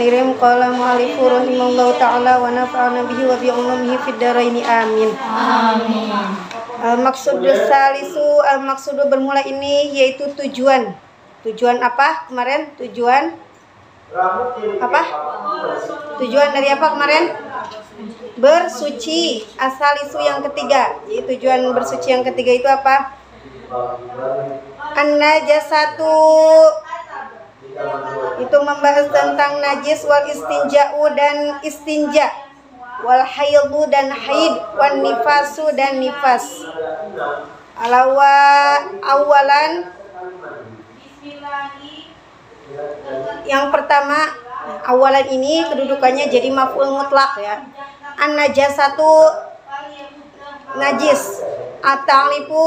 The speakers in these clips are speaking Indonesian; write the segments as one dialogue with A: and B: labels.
A: Bismillahirrahmanirrahim. Qala mu'allifu rahimallahu ta'ala wa nafa'ana bihi wa bi'ulumihi fid dharaini amin.
B: Amin.
A: Al-maqsudu bermula ini yaitu tujuan. Tujuan apa kemarin? Tujuan apa? Tujuan dari apa kemarin? Bersuci. Asalisu yang ketiga. Jadi tujuan bersuci yang ketiga itu apa? An-najasatu, itu membahas tentang najis, wal istinja'u dan istinja, wal haidhu dan haid, wan nifasu dan nifas. Awalan yang pertama, awalan ini kedudukannya jadi maf'ul mutlak ya. An-najasatu najis. At-ta'rifu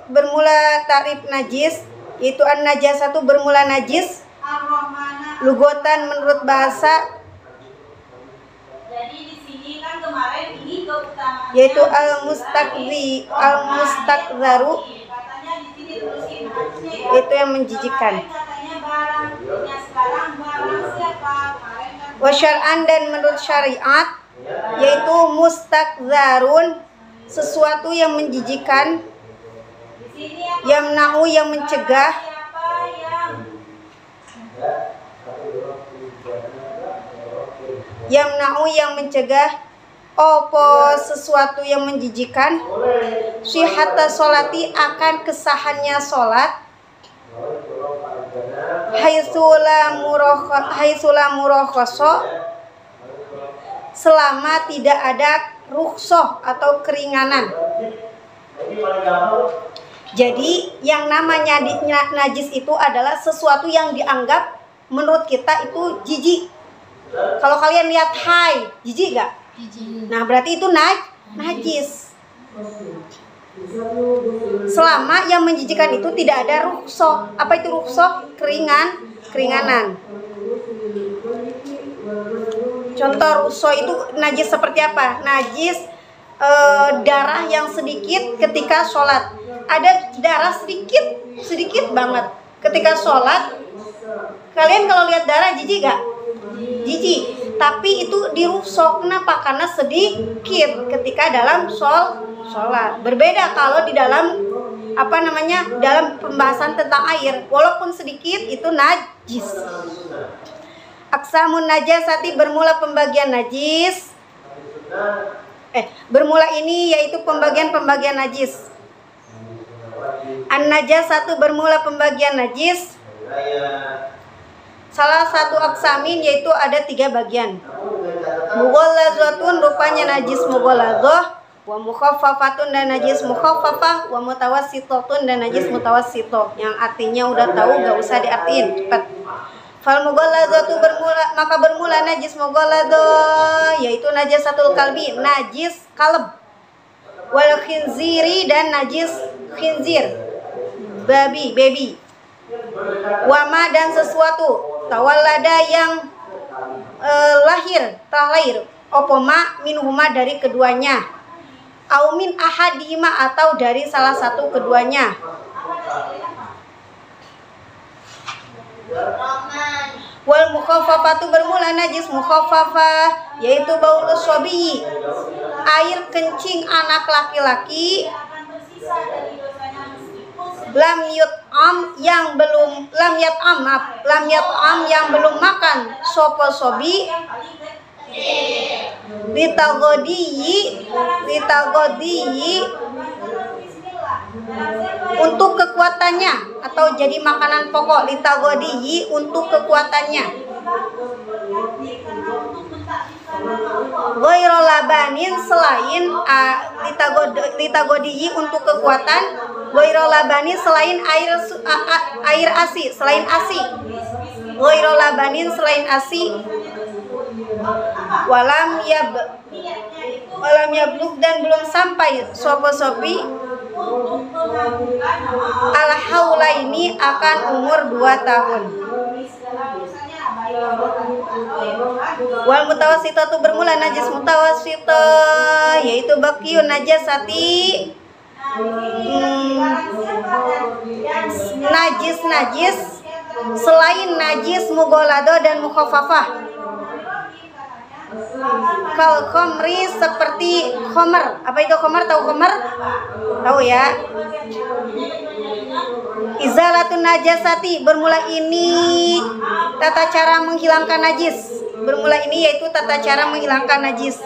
A: bermula ta'rif najis, yaitu an-najasatu bermula najis. Lugotan menurut bahasa.
B: Jadi di sini kan kemarin ini keutamaan
A: Yaitu al-mustakzaru,
B: katanya di sini terusin harusnya
A: itu yang menjijikan.
B: katanya barang, ya sekarang barang siapa? Kemarin kan
A: Wa syar'an dan menurut syariat, yaitu mustakzarun, sesuatu yang menjijikan.
B: di sini apa?
A: Yamna'u yang mencegah.
B: Siapa yang
A: Yamna'u yang mencegah. Opo sesuatu yang menjijikan. Syihata sholati akan kesahannya sholat. Haitsula murokhoso, selama tidak ada rukhsah atau keringanan. Jadi yang namanya najis itu adalah sesuatu yang dianggap menurut kita itu jijik. Kalau kalian lihat hai, jijik gak? Nah berarti itu najis. Selama yang menjijikan itu tidak ada rukhsah. Apa itu rukhsah? Keringanan. Contoh rukhsah itu najis seperti apa? Najis darah yang sedikit ketika sholat. Ada darah sedikit banget ketika sholat. Kalian kalau lihat darah jijik gak? Jijik. Tapi itu dirukhsah. Kenapa? Karena sedikit ketika dalam sholat. Berbeda kalau di dalam dalam pembahasan tentang air, walaupun sedikit itu najis. Aqsamun najasati bermula pembagian najis. Bermula ini yaitu pembagian najis. An-najasatu bermula pembagian najis. Salah satu aksamin yaitu ada 3 bagian. Mughallazatun rupanya najis mughallazah, wa mukhaffafatun dan najis mukhaffafah, wa mutawassitatun dan najis mutawassithah. Yang artinya udah tahu, gak usah diartiin, cepat. Fal mughallazatu bermula najis mughallazah, yaitu najasatul kalbi, najis kalb. Wal khinziri dan najis khinzir, babi. Wama dan sesuatu tawallada yang telah lahir opoma minhuma dari keduanya, au min ahadihima atau dari salah satu keduanya. Wal mukhaffafatu bermula najis mukhaffafah, yaitu baulus shabi, air kencing anak laki-laki. Lam yut'am yang belum makan sopo sobi litagodiyi untuk kekuatannya, atau jadi makanan pokok. Litagodiyi untuk kekuatannya. Ghairu labanin selain litagodiyi untuk kekuatan. Ghairu labanin selain air ASI, selain ASI. Ghairu labanin selain ASI. Walam yablug dan belum sampai sopo-sopi al-haula ini akan umur 2 tahun. Wal mutawassitatu bermula najis mutawassitah, yaitu baqiun najasati, najis selain najis mughalladhah dan mukhaffafah. Kal khomri seperti khomer. Apa itu khomer? Tahu khomer? Tahu ya. Izalatun najasati, bermula ini tata cara menghilangkan najis. Bermula ini yaitu tata cara menghilangkan najis.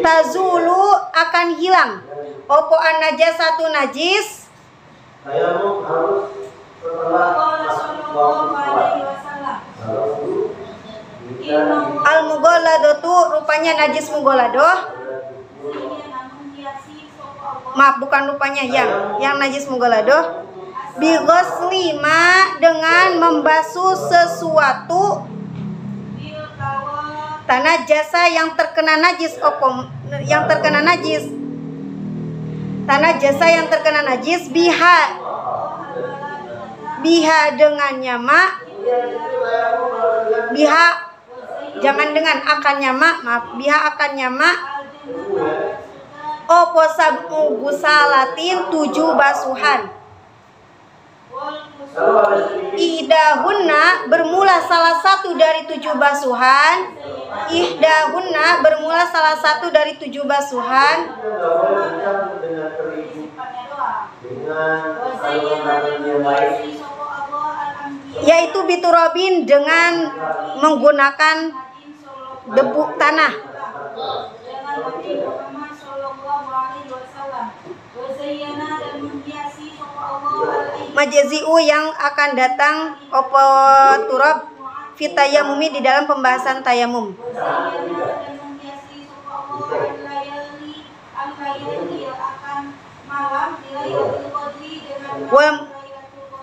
A: Tazulu akan hilang. Opo an najasatu najis.
C: Tayamum harus
A: Al mughaladatu, rupanya najis mughaladoh. Maaf, bukan rupanya, yang najis mughaladoh. Bi ghuslima, dengan membasuh sesuatu tanah jasa yang terkena najis. Yang terkena najis, tanah jasa yang terkena najis. Biha dengannya mak. Biha jangan dengan akannya mak, maaf, biha akannya mak. Opo sab'u gusalatin, 7 basuhan. Ihdahunna, bermula salah satu dari 7 basuhan. Ihdahunna, bermula salah satu dari 7 basuhan. Yaitu biturabin, dengan menggunakan debu tanah. Majazi'u, yang akan datang opo turab fitayamumi, di dalam pembahasan tayamum.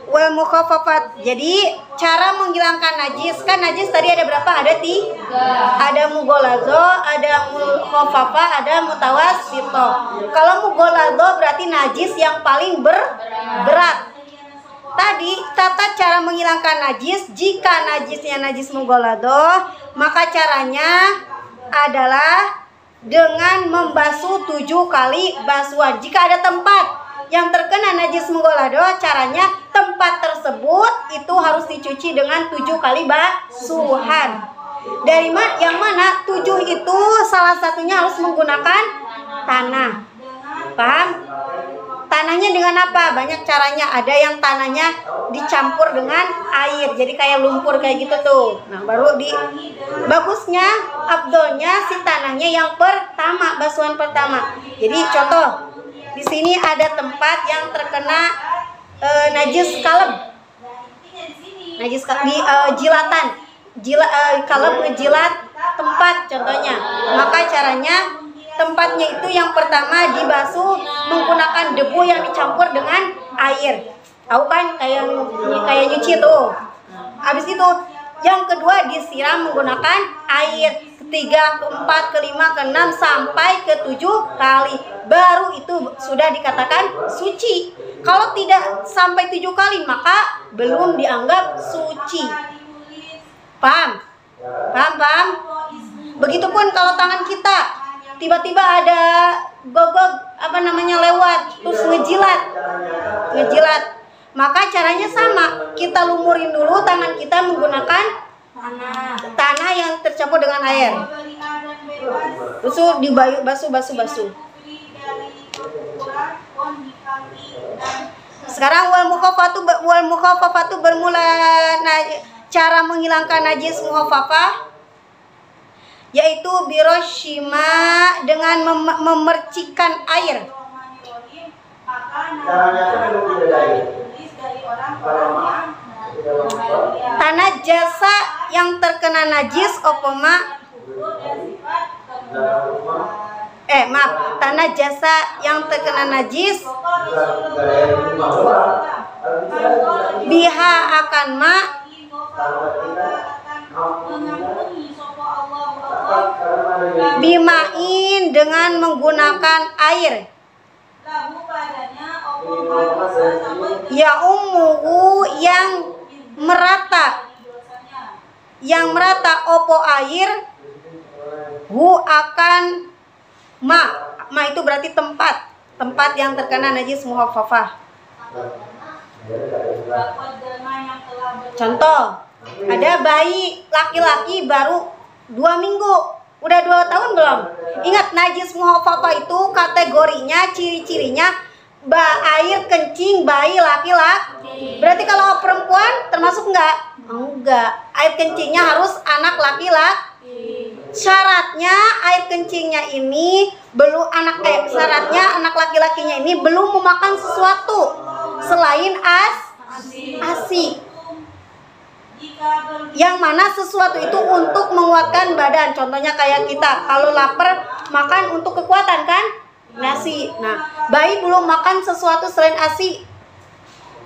A: Wal mukhaffafat, jadi cara menghilangkan najis, kan najis tadi ada berapa? Ada 3. Ada mughaladho, ada mukhaffafah, ada mutawassithah. Kalau mughaladho berarti najis yang paling berat. Tadi tata cara menghilangkan najis, jika najisnya najis mughaladho, maka caranya adalah dengan membasuh 7 kali basuhan. Jika ada tempat yang terkena najis mughaladho, caranya tempat tersebut itu harus dicuci dengan 7 kali basuhan. Dari yang mana 7 itu salah satunya harus menggunakan tanah. Paham? Tanahnya dengan apa? Banyak caranya. Ada yang tanahnya dicampur dengan air, jadi kayak lumpur kayak gitu tuh. Nah, baru bagusnya, afdolnya si tanahnya yang pertama, basuhan pertama. Jadi contoh, di sini ada tempat yang terkena najis kaleb. Najis di jilatan. Kaleb ngejilat tempat contohnya. Maka caranya tempatnya itu yang pertama dibasuh menggunakan debu yang dicampur dengan air. Tahu kan, kayak nyuci tuh. Habis itu yang kedua disiram menggunakan air. Ketiga, keempat, kelima, keenam, sampai ke 7 kali. Baru itu sudah dikatakan suci. Kalau tidak sampai 7 kali, maka belum dianggap suci. Paham? Paham? Begitupun kalau tangan kita tiba-tiba ada gogok lewat, terus ngejilat. Maka caranya sama, kita lumurin dulu tangan kita menggunakan tanah yang tercampur dengan air. Terus basuh. Sekarang wal mukhaffafatu bermula cara menghilangkan najis mukhaffafah, yaitu biroshima, dengan memercikan air. Tanah jasa yang terkena najis tanah jasa yang terkena najis biha akan ma, bimain, dengan menggunakan air. Ya ummuhu, yang merata opo air, hu akan ma itu berarti tempat. tempat yang terkena najis mukhaffafah. Contoh, ada bayi laki-laki baru 2 minggu, udah 2 tahun belum? Ingat, najis mukhaffafah itu kategorinya, ciri-cirinya air kencing bayi laki-laki. Berarti kalau perempuan termasuk enggak? Enggak. Air kencingnya harus anak laki-laki. Syaratnya air kencingnya ini belum syaratnya anak laki-lakinya ini belum memakan sesuatu selain ASI. Yang mana sesuatu itu untuk menguatkan badan. Contohnya kayak kita kalau lapar makan untuk kekuatan kan? Nasi. Nah, bayi belum makan sesuatu selain ASI.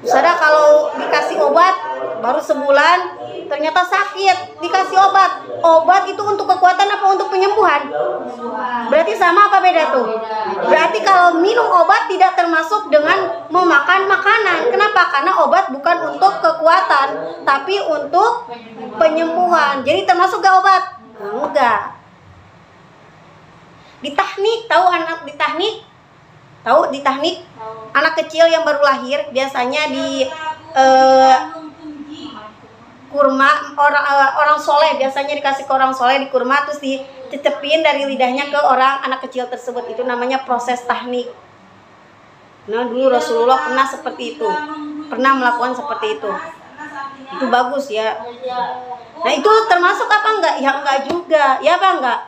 A: Misalnya kalau dikasih obat baru sebulan ternyata sakit, dikasih obat. Obat itu untuk kekuatan apa untuk penyembuhan? Berarti sama apa beda tuh? Berarti kalau minum obat tidak termasuk dengan memakan makanan. Kenapa? Karena obat bukan untuk kekuatan, tapi untuk penyembuhan. Jadi termasuk gak obat? Enggak. Di teknik, tahu anak di teknik? Tahu di teknik? Anak kecil yang baru lahir biasanya di kurma, orang soleh biasanya dikasih ke orang soleh di kurma, terus dicecepin dari lidahnya ke orang anak kecil tersebut. Itu namanya proses teknik. Nah, dulu Rasulullah pernah seperti itu, pernah melakukan seperti itu. Itu bagus ya. Nah, itu termasuk apa enggak? Ya enggak juga. Ya apa enggak?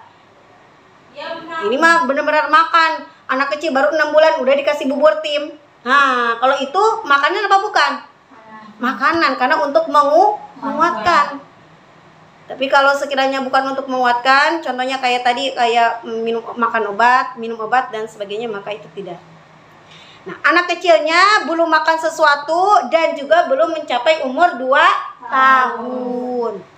A: Ini mah benar-benar makan. Anak kecil baru 6 bulan udah dikasih bubur tim. Nah, kalau itu makanan apa bukan? Makanan, karena untuk menguatkan. Tapi kalau sekiranya bukan untuk menguatkan, contohnya kayak tadi, kayak makan obat, minum obat dan sebagainya, maka itu tidak. Nah, anak kecilnya belum makan sesuatu dan juga belum mencapai umur 2 tahun.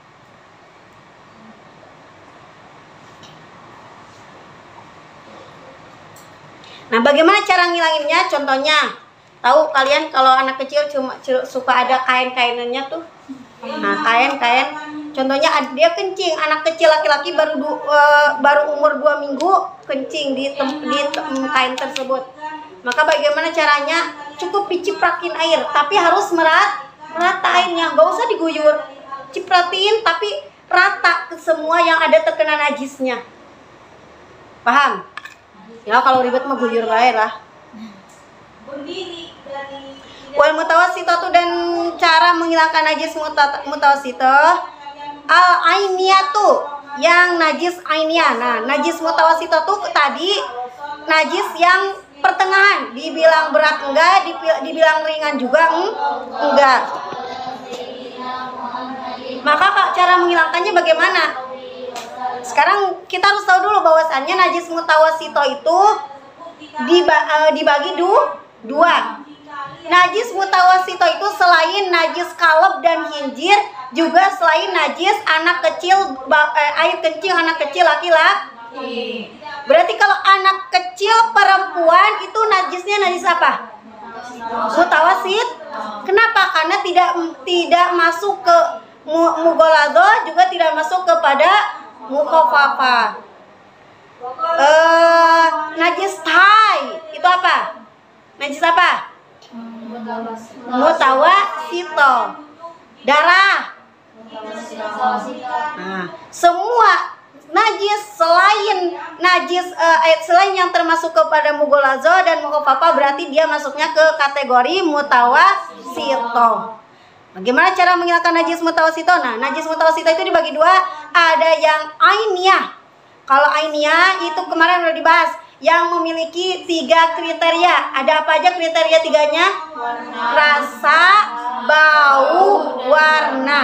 A: Nah, bagaimana cara ngilanginnya? Contohnya, tahu kalian kalau anak kecil cuma suka ada kain-kainannya tuh. Nah, kain-kain. Contohnya dia kencing, anak kecil laki-laki baru umur 2 minggu kencing di kain tersebut. Maka bagaimana caranya? Cukup diciprakin air, tapi harus merata airnya, nggak usah diguyur. Cipratin tapi rata ke semua yang ada terkena najisnya. Paham? Ya kalau ribet mah guyur air lah. Wal mutawassithatu, dan cara menghilangkan najis mutawassithah al-ainiyatu, yang najis ainiyah. Nah, najis mutawassithatu tadi najis yang pertengahan, dibilang berat enggak, dibilang ringan juga enggak. Maka cara menghilangkannya bagaimana? Sekarang kita harus tahu dulu bahwasannya najis mutawassithah itu dibagi dua. Najis mutawassithah itu selain najis kalb dan khinjir, juga selain najis anak kecil, air kencing anak kecil laki-laki. Berarti kalau anak kecil perempuan itu najisnya najis apa? Mutawassit. Kenapa? Karena tidak masuk ke mughaladzah, juga tidak masuk kepada mukhaffafah. Najis thai itu apa? Najis apa? Mutawassithah. Darah. Nah, semua najis selain selain yang termasuk kepada mughaladzah dan mukhaffafah, berarti dia masuknya ke kategori mutawassithah. Bagaimana cara menghilangkan najis mutawassithah? Nah, najis mutawassithah itu dibagi 2. Ada yang ainiyah. Kalau ainiyah itu kemarin udah dibahas, yang memiliki 3 kriteria. Ada apa aja kriteria 3-nya? Rasa, bau, warna.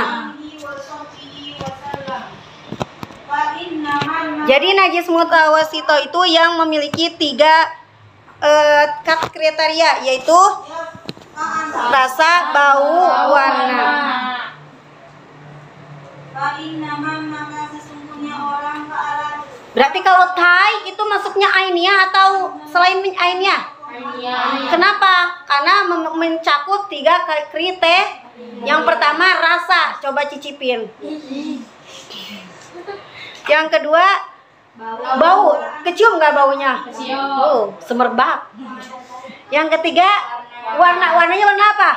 A: Jadi najis mutawassithah itu yang memiliki 3 kriteria, yaitu rasa, bau, warna. Berarti kalau thai itu masuknya ainiyah atau selain ainiyah? Kenapa? Karena mencakup 3 kriteria. Yang pertama rasa, coba cicipin. Yang kedua Bau, kecium nggak baunya? Oh, semerbak. Yang ketiga, warnanya warna apa?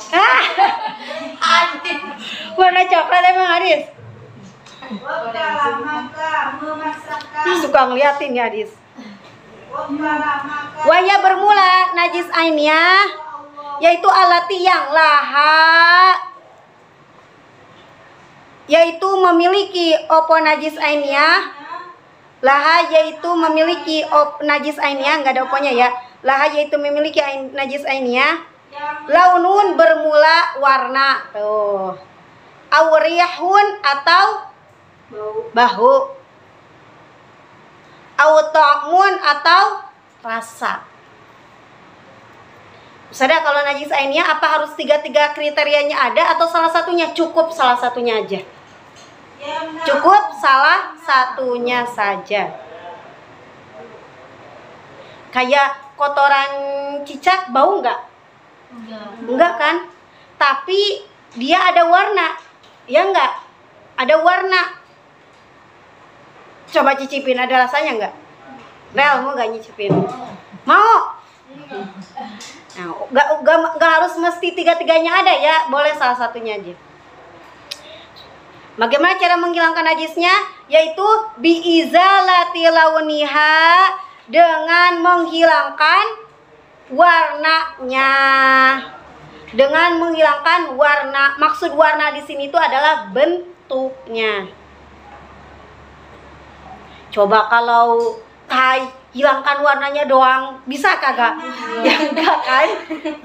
A: Ah, warna coklat emang Adis.
B: Wakala maka memasakkan.
A: Suka ngeliatin ya Adis.
B: Wakala maka.
A: Waya bermula najis ainiyah, yaitu alati yang laha, yaitu memiliki opo najis ainiyah. Laha yaitu memiliki najis ainiyah, nggak ada oponya ya. Laha yaitu memiliki najis ainiyah. Launun bermula warna tuh. Awriyahun atau bau. Ta'mun atau rasa. Misalnya kalau najis ainiyah apa harus tiga kriterianya ada atau salah satunya? Cukup salah satunya aja. Cukup salah satunya saja. Kayak kotoran cicak bau nggak? Enggak kan? Tapi dia ada warna. Ya enggak? Ada warna. Coba cicipin, ada rasanya enggak? Rel, mau nggak nyicipin? Mau? Nah, nggak harus mesti tiga-tiganya ada ya. Boleh salah satunya aja. Bagaimana cara menghilangkan najisnya? Yaitu biizalati launiha, dengan menghilangkan warnanya. Dengan menghilangkan warna. Maksud warna di sini itu adalah bentuknya. Coba kalau hilangkan warnanya doang, bisa kagak? Ya enggak kan?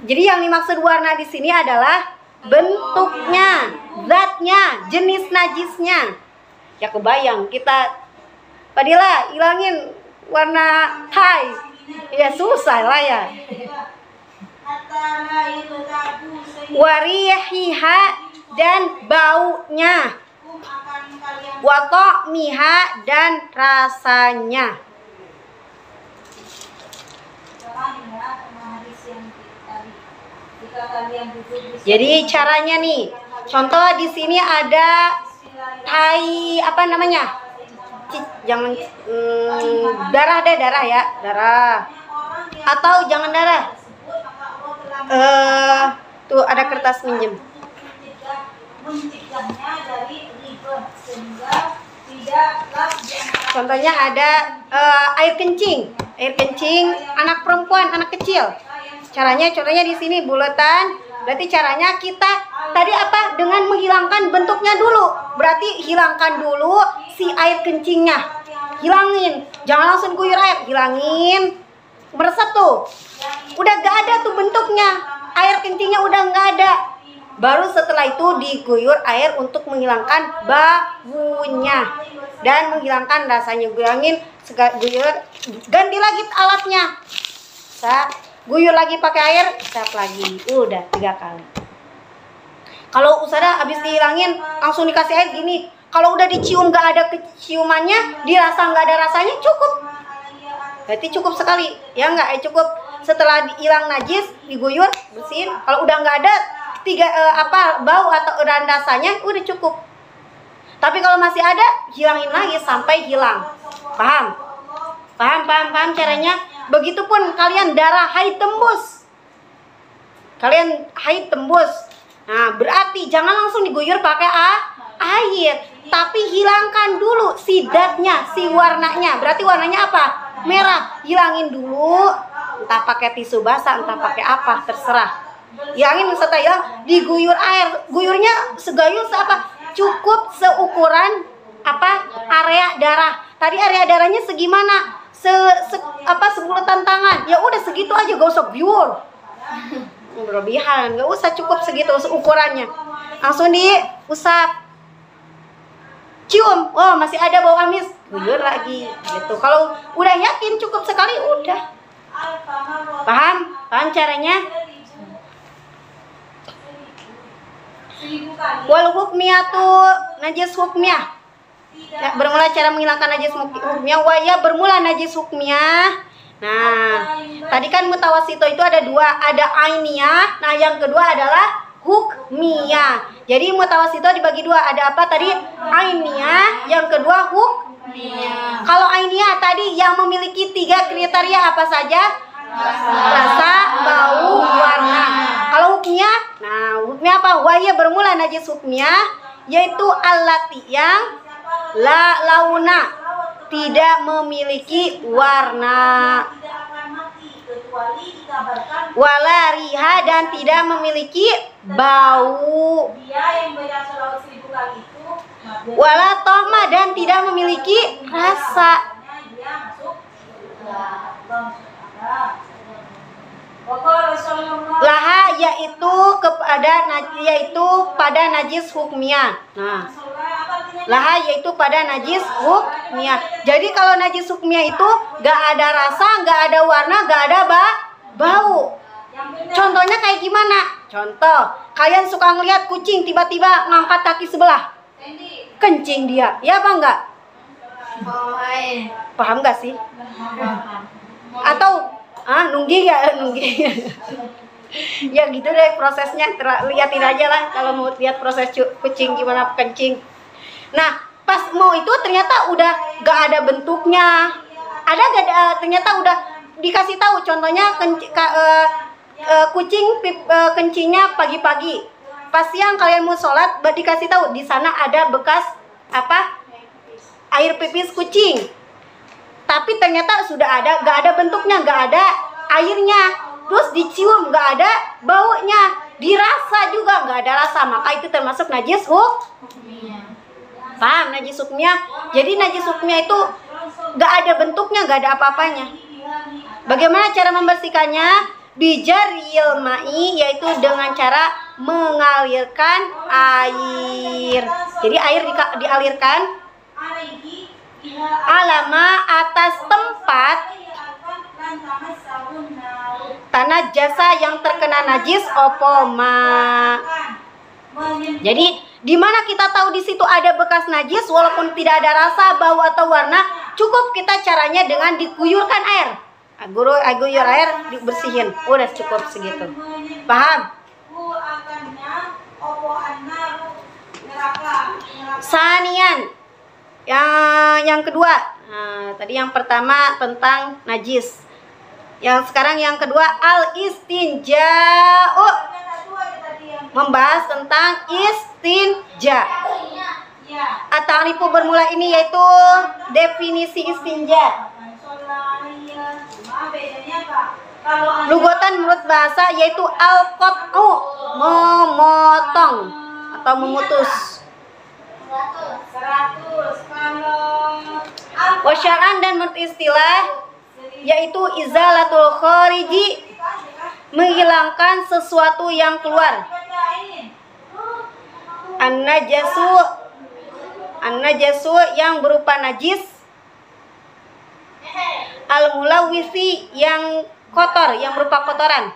A: Jadi yang dimaksud warna di sini adalah bentuknya, zatnya, jenis najisnya. Ya kebayang kita, Padila hilangin warna hai, ya susah lah ya. Warihiha dan baunya, watokmiha dan rasanya. Jadi caranya nih, contoh di sini ada apa namanya? Jangan darah deh, darah ya, darah. Atau jangan darah. Tuh ada kertas minjem. Contohnya ada air kencing anak perempuan, anak kecil. Caranya di sini bulatan. Berarti caranya kita tadi apa? Dengan menghilangkan bentuknya dulu. Berarti hilangkan dulu si air kencingnya. Hilangin. Jangan langsung guyur air, hilangin. Meresap tuh. Udah gak ada tuh bentuknya. Air kencingnya udah gak ada. Baru setelah itu diguyur air untuk menghilangkan baunya dan menghilangkan rasanya. Guyur, ganti lagi alatnya. Guyur lagi pakai air, sap lagi. Udah 3 kali. Kalau usada habis dihilangin langsung dikasih air gini. Kalau udah dicium gak ada keciumannya, dirasa gak ada rasanya, cukup. Berarti cukup sekali. Ya enggak? Cukup. Setelah hilang najis, diguyur, bersihin. Kalau udah nggak ada bau atau rasanya, udah cukup. Tapi kalau masih ada, hilangin lagi sampai hilang. Paham? Paham caranya? Begitupun kalian darah haid tembus. Nah, berarti jangan langsung diguyur pakai air, tapi hilangkan dulu si zatnya, si warnanya. Berarti warnanya apa? Merah. Hilangin dulu. Entah pakai tisu basah, entah pakai apa, terserah. Hilangin setelah hilang, diguyur air. Guyurnya segayung apa? Cukup seukuran area darah. Tadi area darahnya segimana? Sebulatan tangan. Ya udah segitu aja, gak usah biur. Berlebihan, gak usah, cukup segitu ukurannya. Langsung diusap. Cium, oh masih ada bau amis, guyur lagi gitu. Kalau udah yakin cukup sekali, udah. Paham caranya? Wal hukmiyatu najis hukmiyah. Ya, bermula cara menghilangkan najis hukmiyah. Waya bermula najis hukmiyah. Nah, tadi kan mutawasito itu ada 2, ada ainiyah. Nah, yang kedua adalah hukmiyah. Jadi mutawasito dibagi 2. Ada apa tadi? Ainiyah. Yang kedua Kalau ainiyah tadi yang memiliki 3 kriteria apa saja? Rasa, bau, warna. Kalau hukmiyah, nah hukmiyah apa? Wahya bermula najis hukmiyah yaitu allati yang la launa, tidak memiliki warna, wala riha, dan tidak memiliki bau, wala tohma, dan tidak memiliki rasa. Laha yaitu pada najis hukmiyah. Nah, laha yaitu pada najis hukmiyah. Jadi kalau najis hukmiyah itu gak ada rasa, gak ada warna, gak ada bau. Contohnya kayak gimana? Contoh, kalian suka ngeliat kucing tiba-tiba ngangkat kaki sebelah, kencing dia, ya apa enggak? Paham gak sih? Atau nunggi ya, nunggi. Ya gitu deh prosesnya, liatin aja lah kalau mau lihat proses kucing gimana kencing. Nah pas mau itu ternyata udah gak ada bentuknya, ternyata udah dikasih tahu. Contohnya kucing kencingnya pagi-pagi, pas siang kalian mau sholat dikasih tahu di sana ada bekas apa, air pipis kucing, tapi ternyata sudah ada, gak ada bentuknya, gak ada airnya, terus dicium gak ada baunya, dirasa juga gak ada rasa, maka itu termasuk najis hukmiyah. Paham najis hukmiyah? Jadi najis hukmiyah itu gak ada bentuknya, gak ada apa-apanya. Bagaimana cara membersihkannya? Bijaril ma'i, yaitu dengan cara mengalirkan air. Jadi air dialirkan alama atas tempat tanah jasa yang terkena najis opoma. Jadi di mana kita tahu di situ ada bekas najis walaupun tidak ada rasa, bau atau warna, cukup kita caranya dengan diguyurkan air. Guyur air dibersihin, udah cukup segitu. Paham? Sanian, yang kedua. Nah, tadi yang pertama tentang najis. Yang sekarang yang kedua al-istinja'u, membahas tentang istinja. At-ta'rifu bermula ini yaitu definisi istinja. Lugotan menurut bahasa yaitu al-qat'u, memotong atau memutus. Wasyar'an dan menurut istilah yaitu izalatul khariji, menghilangkan sesuatu yang keluar. An-najasu yang berupa najis, al-mulawwisi yang kotor, yang berupa kotoran,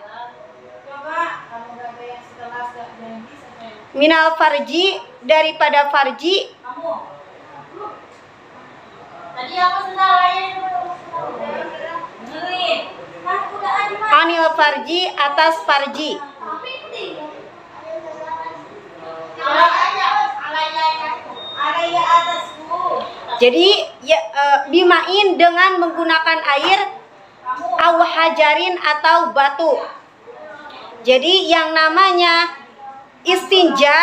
A: minal farji daripada farji, anil farji atas farji. Jadi bimain dengan menggunakan air, aw hajarin atau batu. Jadi yang namanya istinja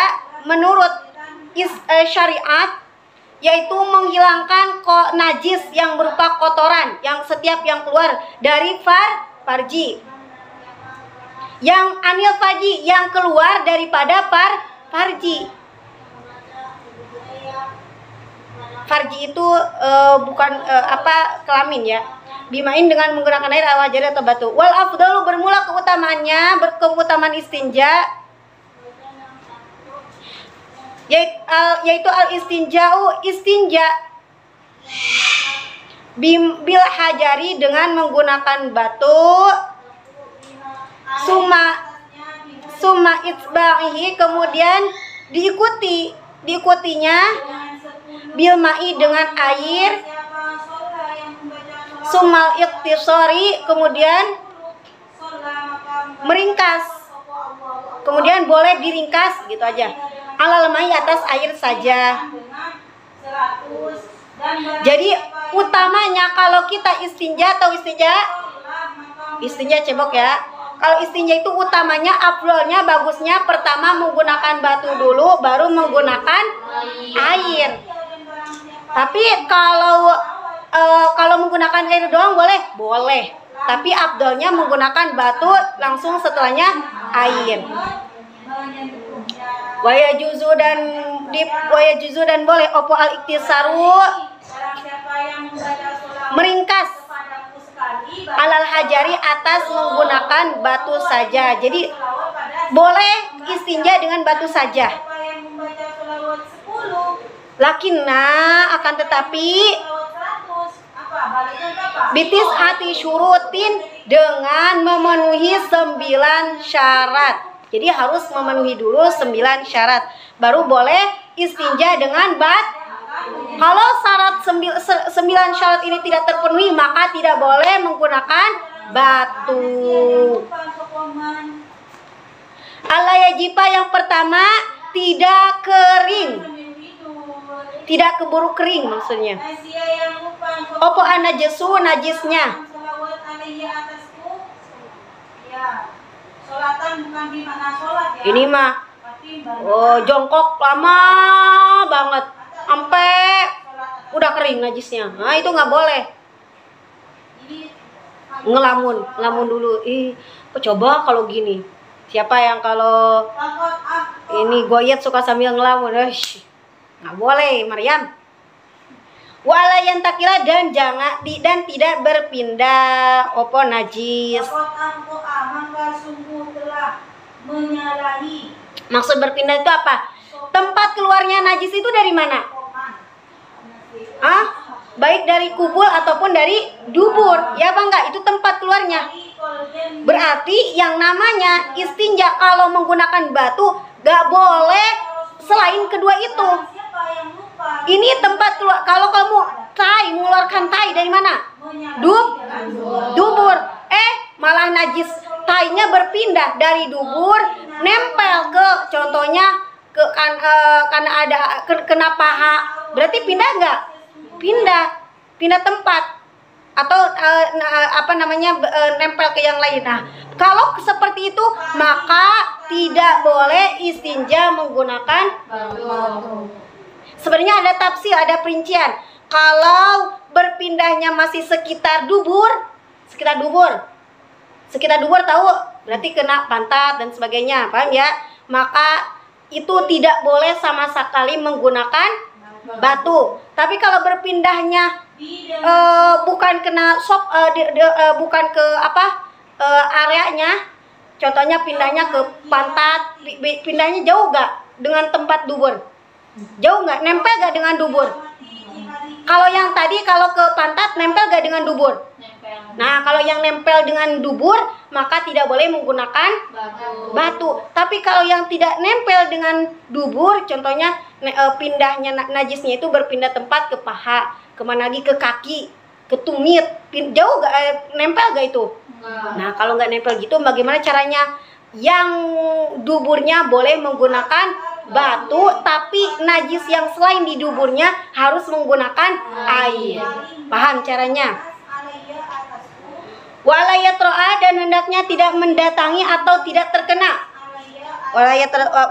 A: menurut syariat yaitu menghilangkan najis yang berupa kotoran, yang setiap yang keluar dari farji. Yang anil farji yang keluar daripada farji. Farji itu bukan kelamin ya. Bimain dengan menggunakan air, awajari atau batu. Wal afdalu bermula keutamaannya, keutamaan istinja yaitu al istinja'u, istinja bil hajari dengan menggunakan batu, summa itsba'ihi kemudian diikutinya bil ma'i dengan air, sumal iktisori kemudian meringkas, kemudian boleh diringkas gitu aja, alal ma'i atas air saja. Jadi utamanya kalau kita istinja atau istinja cebok ya. Kalau istinja itu utamanya, afdolnya, bagusnya pertama menggunakan batu dulu, baru menggunakan air. Tapi kalau menggunakan air doang boleh. Tapi afdolnya menggunakan batu langsung setelahnya air. Waya juzu dan boleh opo al iktisaru meringkas alal hajari atas menggunakan batu saja. Jadi boleh istinja dengan batu saja. Lakinna akan tetapi bitis hati syurutin dengan memenuhi 9 syarat. Jadi harus memenuhi dulu 9 syarat baru boleh istinja dengan Kalau syarat 9 syarat ini tidak terpenuhi, maka tidak boleh menggunakan batu. Alayajipa yang pertama, tidak kering, tidak keburu kering maksudnya. Opo anajesu, najisnya. Ini mah jongkok lama banget sampai udah kering najisnya. Nah itu nggak boleh. Ngelamun dulu. Coba kalau gini. Siapa yang kalau ini goyet suka sambil ngelamun? Nggak boleh, Maryam. Wala yang takila dan tidak berpindah opo najis. Maksud berpindah itu apa? Tempat keluarnya najis itu dari mana? Baik dari kubul ataupun dari dubur, ya apa enggak? Itu tempat keluarnya. Berarti yang namanya istinja kalau menggunakan batu gak boleh selain kedua itu. Ini tempat keluar. Kalau kamu mengeluarkan tai dari mana? Dubur. Malah najis tainya berpindah dari dubur nempel ke, contohnya ke karena ada kena paha. Berarti pindah enggak? Pindah tempat atau nempel ke yang lain. Nah, kalau seperti itu maka tidak boleh istinja menggunakan batu. Sebenarnya ada tafsir, ada perincian. Kalau berpindahnya masih sekitar dubur tahu, berarti kena pantat dan sebagainya, paham ya? Maka itu tidak boleh sama sekali menggunakan batu. Tapi kalau berpindahnya bukan kena bukan ke areanya, contohnya pindahnya ke pantat, pindahnya jauh gak dengan tempat dubur? Jauh gak? Nempel gak dengan dubur? Kalau yang tadi kalau ke pantat nempel gak dengan dubur? Nah, kalau yang nempel dengan dubur maka tidak boleh menggunakan batu. Tapi kalau yang tidak nempel dengan dubur, contohnya pindahnya najisnya itu berpindah tempat ke paha, kemana lagi, ke kaki, ke tumit, jauh gak nempel gak itu? Nah, kalau nggak nempel gitu bagaimana caranya? Yang duburnya boleh menggunakan batu, tapi najis yang selain di duburnya harus menggunakan air. Paham caranya? Walayatroa dan hendaknya tidak mendatangi atau tidak terkena.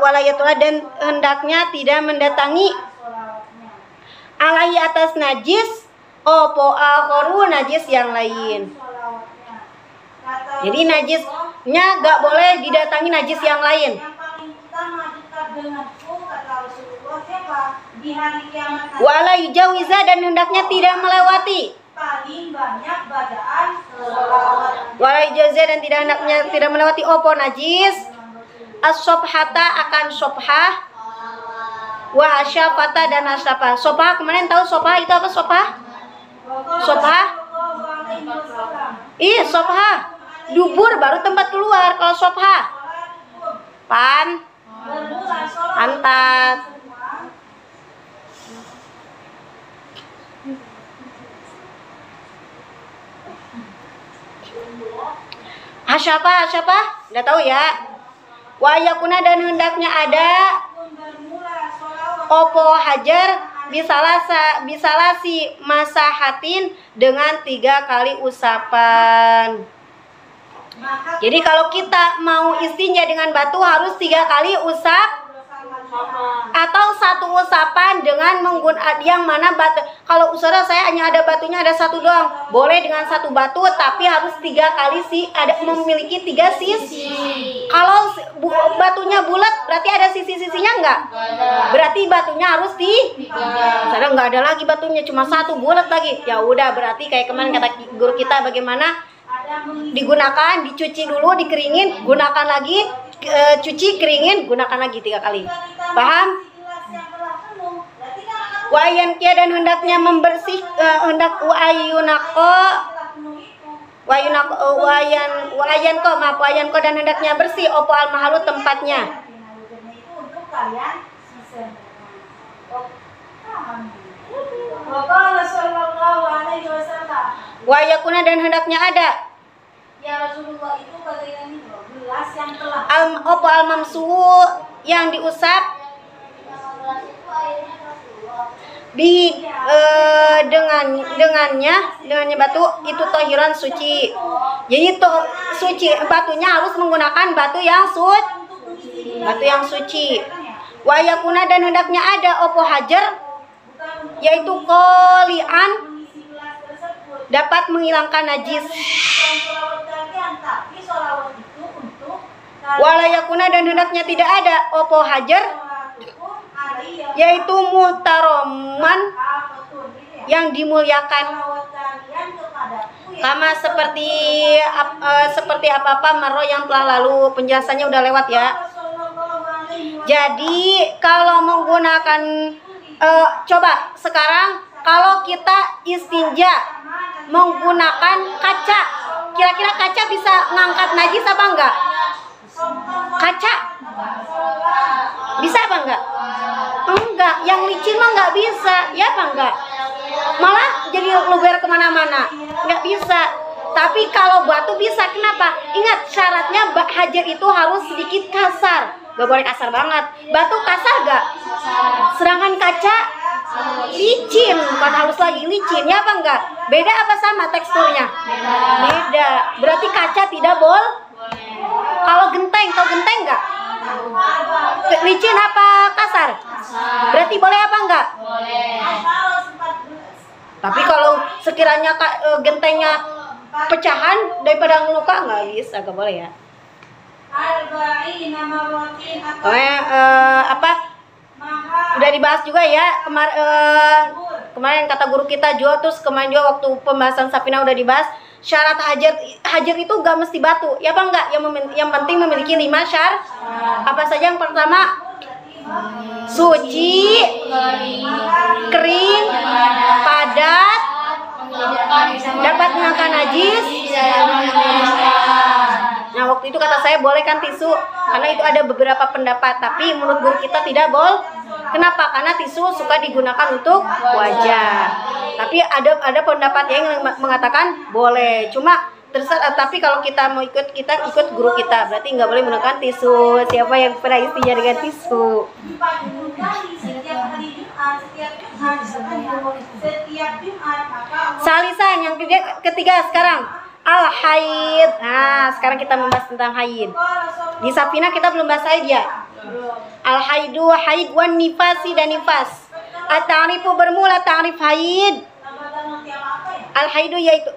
A: Walayatroa dan hendaknya tidak mendatangi alai atas najis opo akhoru najis yang lain. Jadi najisnya gak boleh didatangi najis yang lain. Wala yujawiza dan hendaknya tidak melewati. Wala yujawiza dan hendaknya tidak melewati opo najis. As-sobhata akan sobhah. Wa asyafata dan asyafah. Sobhah kemarin tahu sobhah itu apa sobhah? Sobhah? Sobhah. Dubur baru tempat keluar. Kalau sobhah pantat. Asyafah? Udah tahu ya. Wa yakuna dan hendaknya ada opo hajar bisalah si masahatin dengan 3 kali usapan. Jadi kalau kita mau istinja dengan batu harus 3 kali usap atau 1 usapan dengan menggunakan yang mana batu. Kalau saudara saya hanya ada batunya ada 1 doang, boleh dengan 1 batu tapi harus 3 kali ada memiliki 3 sisi. Kalau batunya bulat berarti ada sisi-sisinya enggak? Berarti batunya harus saudara enggak ada lagi batunya cuma 1 bulat lagi. Ya udah berarti kayak kemarin kata guru kita bagaimana digunakan, dicuci dulu, dikeringin, gunakan lagi, cuci, keringin, gunakan lagi 3 kali. Paham? Wayan kia dan hendaknya membersih wayan ko dan hendaknya bersih opo al mahalu tempatnya. Wayakuna dan hendaknya ada.
B: Ya Rasulullah itu bagian gelas yang telah
A: Opo al mamsu yang diusap dengannya batu itu tohiran suci. Jadi suci batunya harus menggunakan batu yang suci. Wayakuna dan hendaknya ada opo hajar yaitu kolian dapat menghilangkan najis. Walayakuna dan hendaknya tidak ada opo hajar yaitu muhtaroman yang dimuliakan. Sama seperti apa maro yang telah lalu, penjelasannya udah lewat ya. Jadi kalau menggunakan coba sekarang kalau kita istinja menggunakan kaca, kira-kira kaca bisa ngangkat najis apa enggak? Kaca bisa apa enggak? Enggak, yang licin mah enggak bisa, ya apa enggak? Malah jadi luber kemana-mana, enggak bisa. Tapi kalau batu bisa, kenapa? Ingat syaratnya hajar itu harus sedikit kasar, gak boleh kasar banget. Batu kasar gak? Sedangkan kaca licin, bukan halus lagi, licin, ya apa enggak? Beda apa sama teksturnya? Beda. Berarti kaca tidak boleh. Kalau genteng, tau genteng enggak? Licin apa kasar? Berarti boleh apa enggak? Tapi kalau sekiranya gentengnya pecahan daripada ngeluka nggak bisa, nggak boleh ya. Udah dibahas juga ya kemarin kata guru kita Jo, terus kemarin juga waktu pembahasan Sapina udah dibahas syarat hajar itu gak mesti batu, ya apa enggak? Yang penting memiliki 5 syarat. Apa saja? Yang pertama suci, kering, padat, dapat menghilangkan najis. Nah waktu itu kata saya boleh kan tisu, karena itu ada beberapa pendapat, tapi menurut guru kita tidak boleh. Kenapa? Karena tisu suka digunakan untuk wajah. Tapi ada pendapat yang mengatakan boleh. Cuma tapi kalau kita mau ikut, kita ikut guru kita, berarti nggak boleh menggunakan tisu. Siapa yang pernah istinja dengan tisu? Salisan yang ketiga sekarang al-haid. Nah, sekarang kita membahas tentang haid. Di Sapina kita belum bahas haid ya. Al-haidu haid wan nifasi dan nifas. At-ta'rifu bermula ta'rif haid. Al-haidu yaitu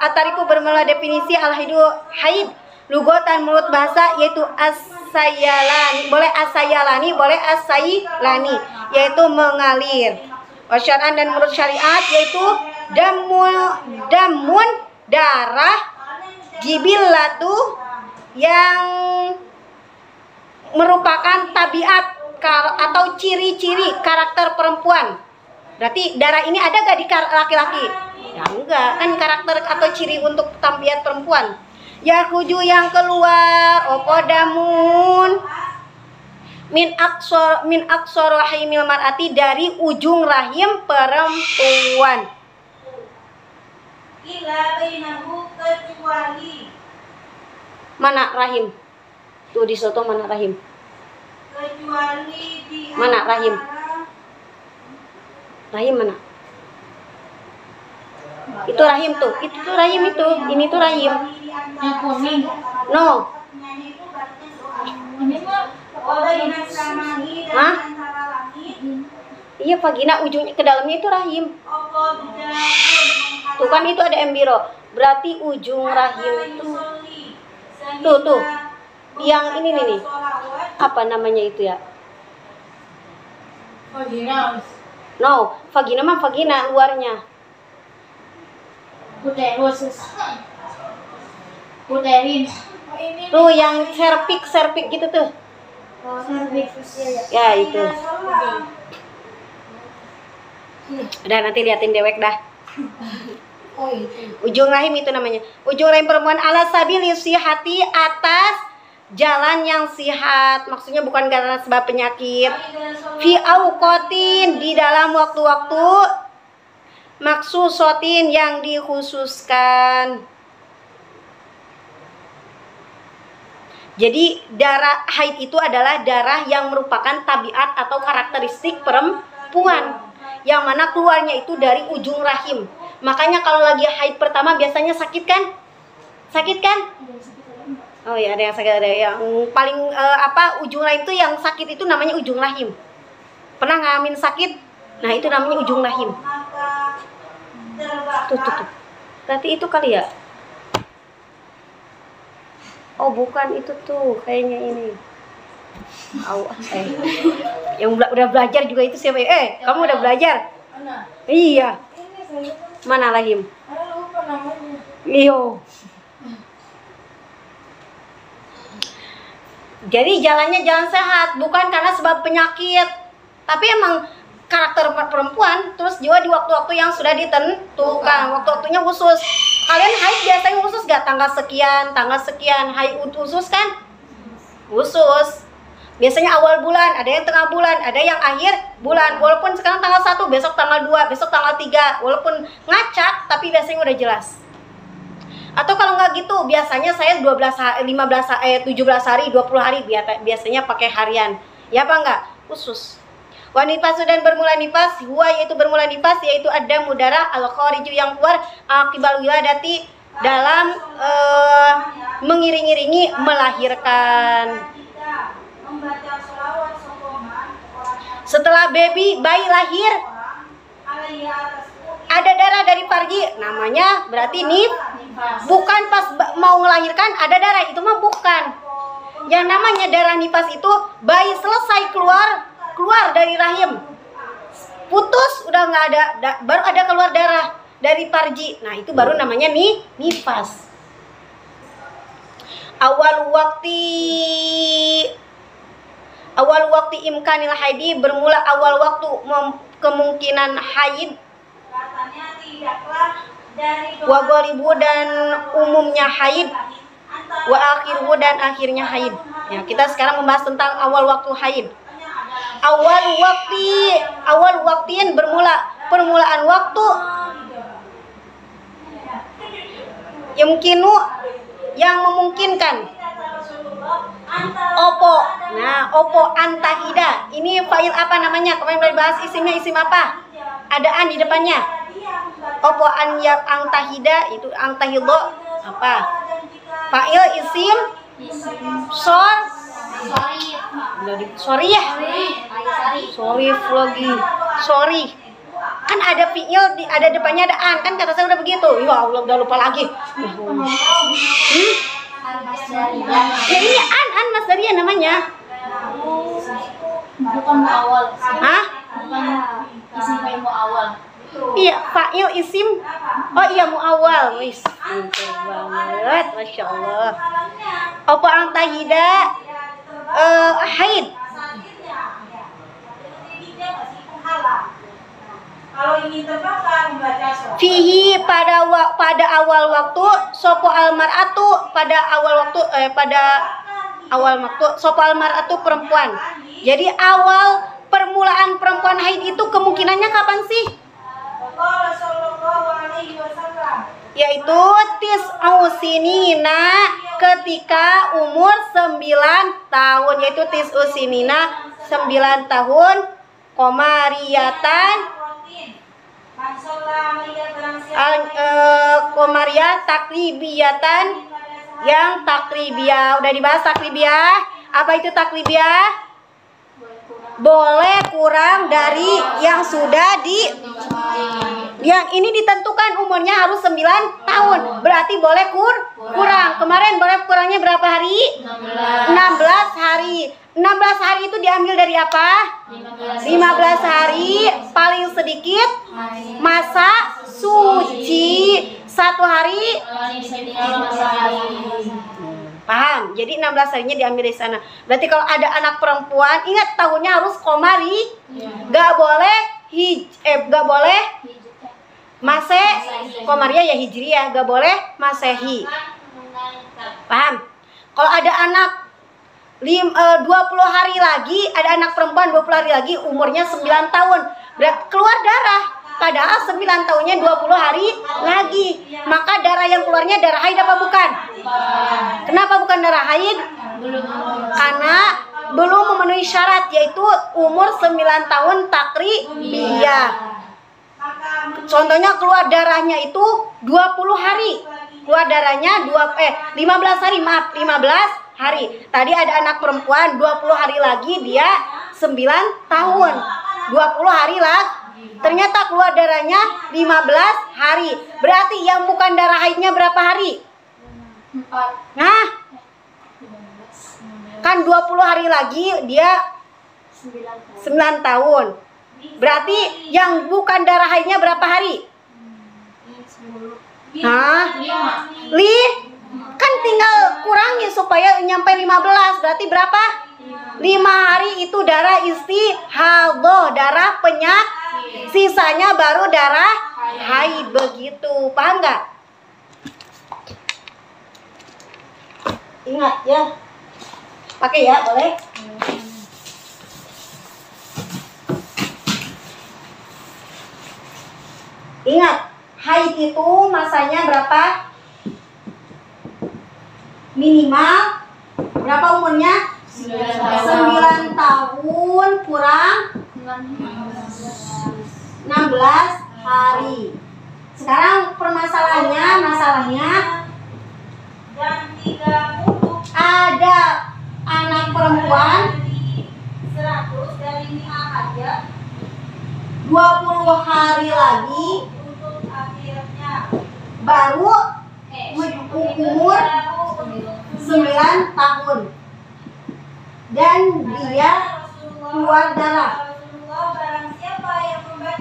A: at-ta'rifu bermula definisi al-haidu haid. Lugatan menurut bahasa yaitu as-sayalani, boleh as-sayalani, boleh as-saylani, yaitu mengalir. Wasyar'an dan menurut syariat yaitu damun darah, jibillatu yang merupakan tabiat atau ciri-ciri karakter perempuan. Berarti darah ini ada gak di laki-laki? Ya enggak, kan karakter atau ciri untuk tabiat perempuan. Yahuju yang keluar opodamun min aksor rahimil mar'ati, dari ujung rahim perempuan.
B: Ila bainahu kecuali.
A: Mana rahim? Tuh di soto mana rahim?
B: Kecuali di
A: mana rahim? Rahim mana? Itu rahim tuh. Itu tuh rahim itu. Ini tuh rahim.
D: Yang kuning.
A: No.
D: Ini mah
A: Hah? Iya vagina ujungnya ke dalamnya itu rahim. Tuh kan itu ada embiro. Berarti ujung rahim itu. Tuh. Yang ini nih. Apa namanya itu ya?
D: vagina.
A: No, vagina mah vagina luarnya.
D: Uterus. Uterin.
A: Tuh yang cervix gitu tuh. Ya itu. Udah nanti liatin dewek dah.
D: Oh itu.
A: Ujung rahim itu namanya. Ujung rahim perempuan ala sabili sihati atas jalan yang sihat. Maksudnya bukan karena sebab penyakit. Fi auqatin di dalam waktu-waktu maksusotin yang dikhususkan. Jadi darah haid itu adalah darah yang merupakan tabiat atau karakteristik perempuan, yang mana keluarnya itu dari ujung rahim. Makanya kalau lagi haid pertama biasanya sakit kan? Sakit kan? Oh ya, ada yang sakit, ada yang paling ujung rahim itu yang sakit itu namanya ujung rahim. Pernah ngalamin sakit? Nah itu namanya ujung rahim. Tuh. Berarti itu kali ya? Oh bukan itu tuh, kayaknya ini. Yang udah belajar juga itu siapa? Kamu udah belajar?
D: Mana?
A: Iya.
D: Ini saya.
A: Mana rahim?
D: Lupa namanya.
A: Iyo. Jadi jalannya jalan sehat, bukan karena sebab penyakit, tapi emang karakter perempuan, terus juga di waktu-waktu yang sudah ditentukan, waktu-waktunya khusus. Kalian haid biasanya khusus gak? Tanggal sekian, haid khusus kan? Khusus. Biasanya awal bulan, ada yang tengah bulan, ada yang akhir bulan. Walaupun sekarang tanggal 1, besok tanggal 2, besok tanggal 3. Walaupun ngacak, tapi biasanya udah jelas. Atau kalau nggak gitu, biasanya saya 17 hari, 20 hari biasanya pakai harian. Ya apa enggak? Khusus. Wanifasu dan bermula nifas, yaitu bermula nifas, yaitu ada mudara al-khariju yang keluar akibal wiladati dalam mengiring-iringi melahirkan. Setelah bayi lahir, ada darah dari farji, namanya berarti bukan pas mau melahirkan ada darah, itu mah bukan. Yang namanya darah nifas itu bayi selesai keluar dari rahim, putus udah nggak ada, baru ada keluar darah dari farji. Nah itu baru namanya nifas. Awal waktu imkanil haidi, bermula awal waktu kemungkinan haid.
B: Katanya tidaklah dari
A: Wa golibu dan umumnya haid, wa akhiru dan akhirnya haid. Ya, kita sekarang membahas tentang awal waktu haid. Awal waktiin permulaan waktu yumkinu yang memungkinkan. Opo antahida. Ini fa'il apa namanya? Kemarin udah dibahas isimnya, isim apa? Ada an di depannya. Opo an yang antahida itu antahidho apa? Fa'il isim sorry ya. Sorry. Kan ada fi'il ada depannya ada an, kan kata saya udah begitu. Ya Allah udah lupa lagi. Ya ini an masdariyah namanya.
D: Bukan muawal.
A: Hah?
D: Bukan isim kayak muawal.
A: Iya, fa'il isim. Oh iya muawal. Wis, pintar banget, Masya Allah. Apa antahida haid?
B: Kalau ingin terbakar membaca surah.
A: Fihi pada awal waktu sopo almaratu pada awal waktu sopo almaratu perempuan. Jadi awal permulaan perempuan haid itu kemungkinannya kapan sih?
B: Qala sallallahu alaihi wasallam.
A: Yaitu tis'usinina, ketika umur 9 tahun, yaitu tis'usinina 9 tahun, komariatan Komariah takribiyatan, yang takribiyah. Udah dibahas takribiyah. Apa itu takribiyah? Boleh kurang dari yang sudah yang ini ditentukan umurnya harus 9 tahun. Berarti boleh kurang. Kemarin boleh kurangnya berapa hari? 16 hari. 16 hari itu diambil dari apa? 15 hari paling sedikit masa suci 1 hari. Paham? Jadi 16 harinya diambil dari sana. Berarti kalau ada anak perempuan, ingat tahunnya harus komari. Gak boleh gak boleh komariah ya hijriyah, gak boleh masehi. Paham? Kalau ada anak 20 hari lagi, ada anak perempuan 20 hari lagi umurnya 9 tahun. Berarti keluar darah. Padahal 9 tahunnya 20 hari lagi. Maka darah yang keluarnya darah haid apa bukan? Kenapa bukan darah haid? Karena belum memenuhi syarat, yaitu umur 9 tahun takribiyah. Contohnya keluar darahnya itu 20 hari. Keluar darahnya 15 hari, maaf, 15 hari. Tadi ada anak perempuan 20 hari lagi dia 9 tahun. 20 hari lagi. Ternyata keluar darahnya 15 hari. Berarti yang bukan darah haidnya berapa hari?
D: 4.
A: Nah, kan 20 hari lagi dia 9 tahun. Berarti yang bukan darah haidnya berapa hari? Hah? 5. Kan tinggal kurangi supaya nyampe 15. Berarti berapa? 5 hari itu darah istihadhah, darah penyakit. Sisanya baru darah haid, begitu. Paham nggak? Ingat ya. Pakai ya, boleh? Ingat, haid itu masanya berapa? Minimal berapa umurnya? 9 tahun kurang 16 hari. Sekarang masalahnya ada anak perempuan
B: 100 dari Nia aja
A: 20 hari lagi
B: untuk akhirnya
A: baru umur 9 tahun dan dia keluar darah.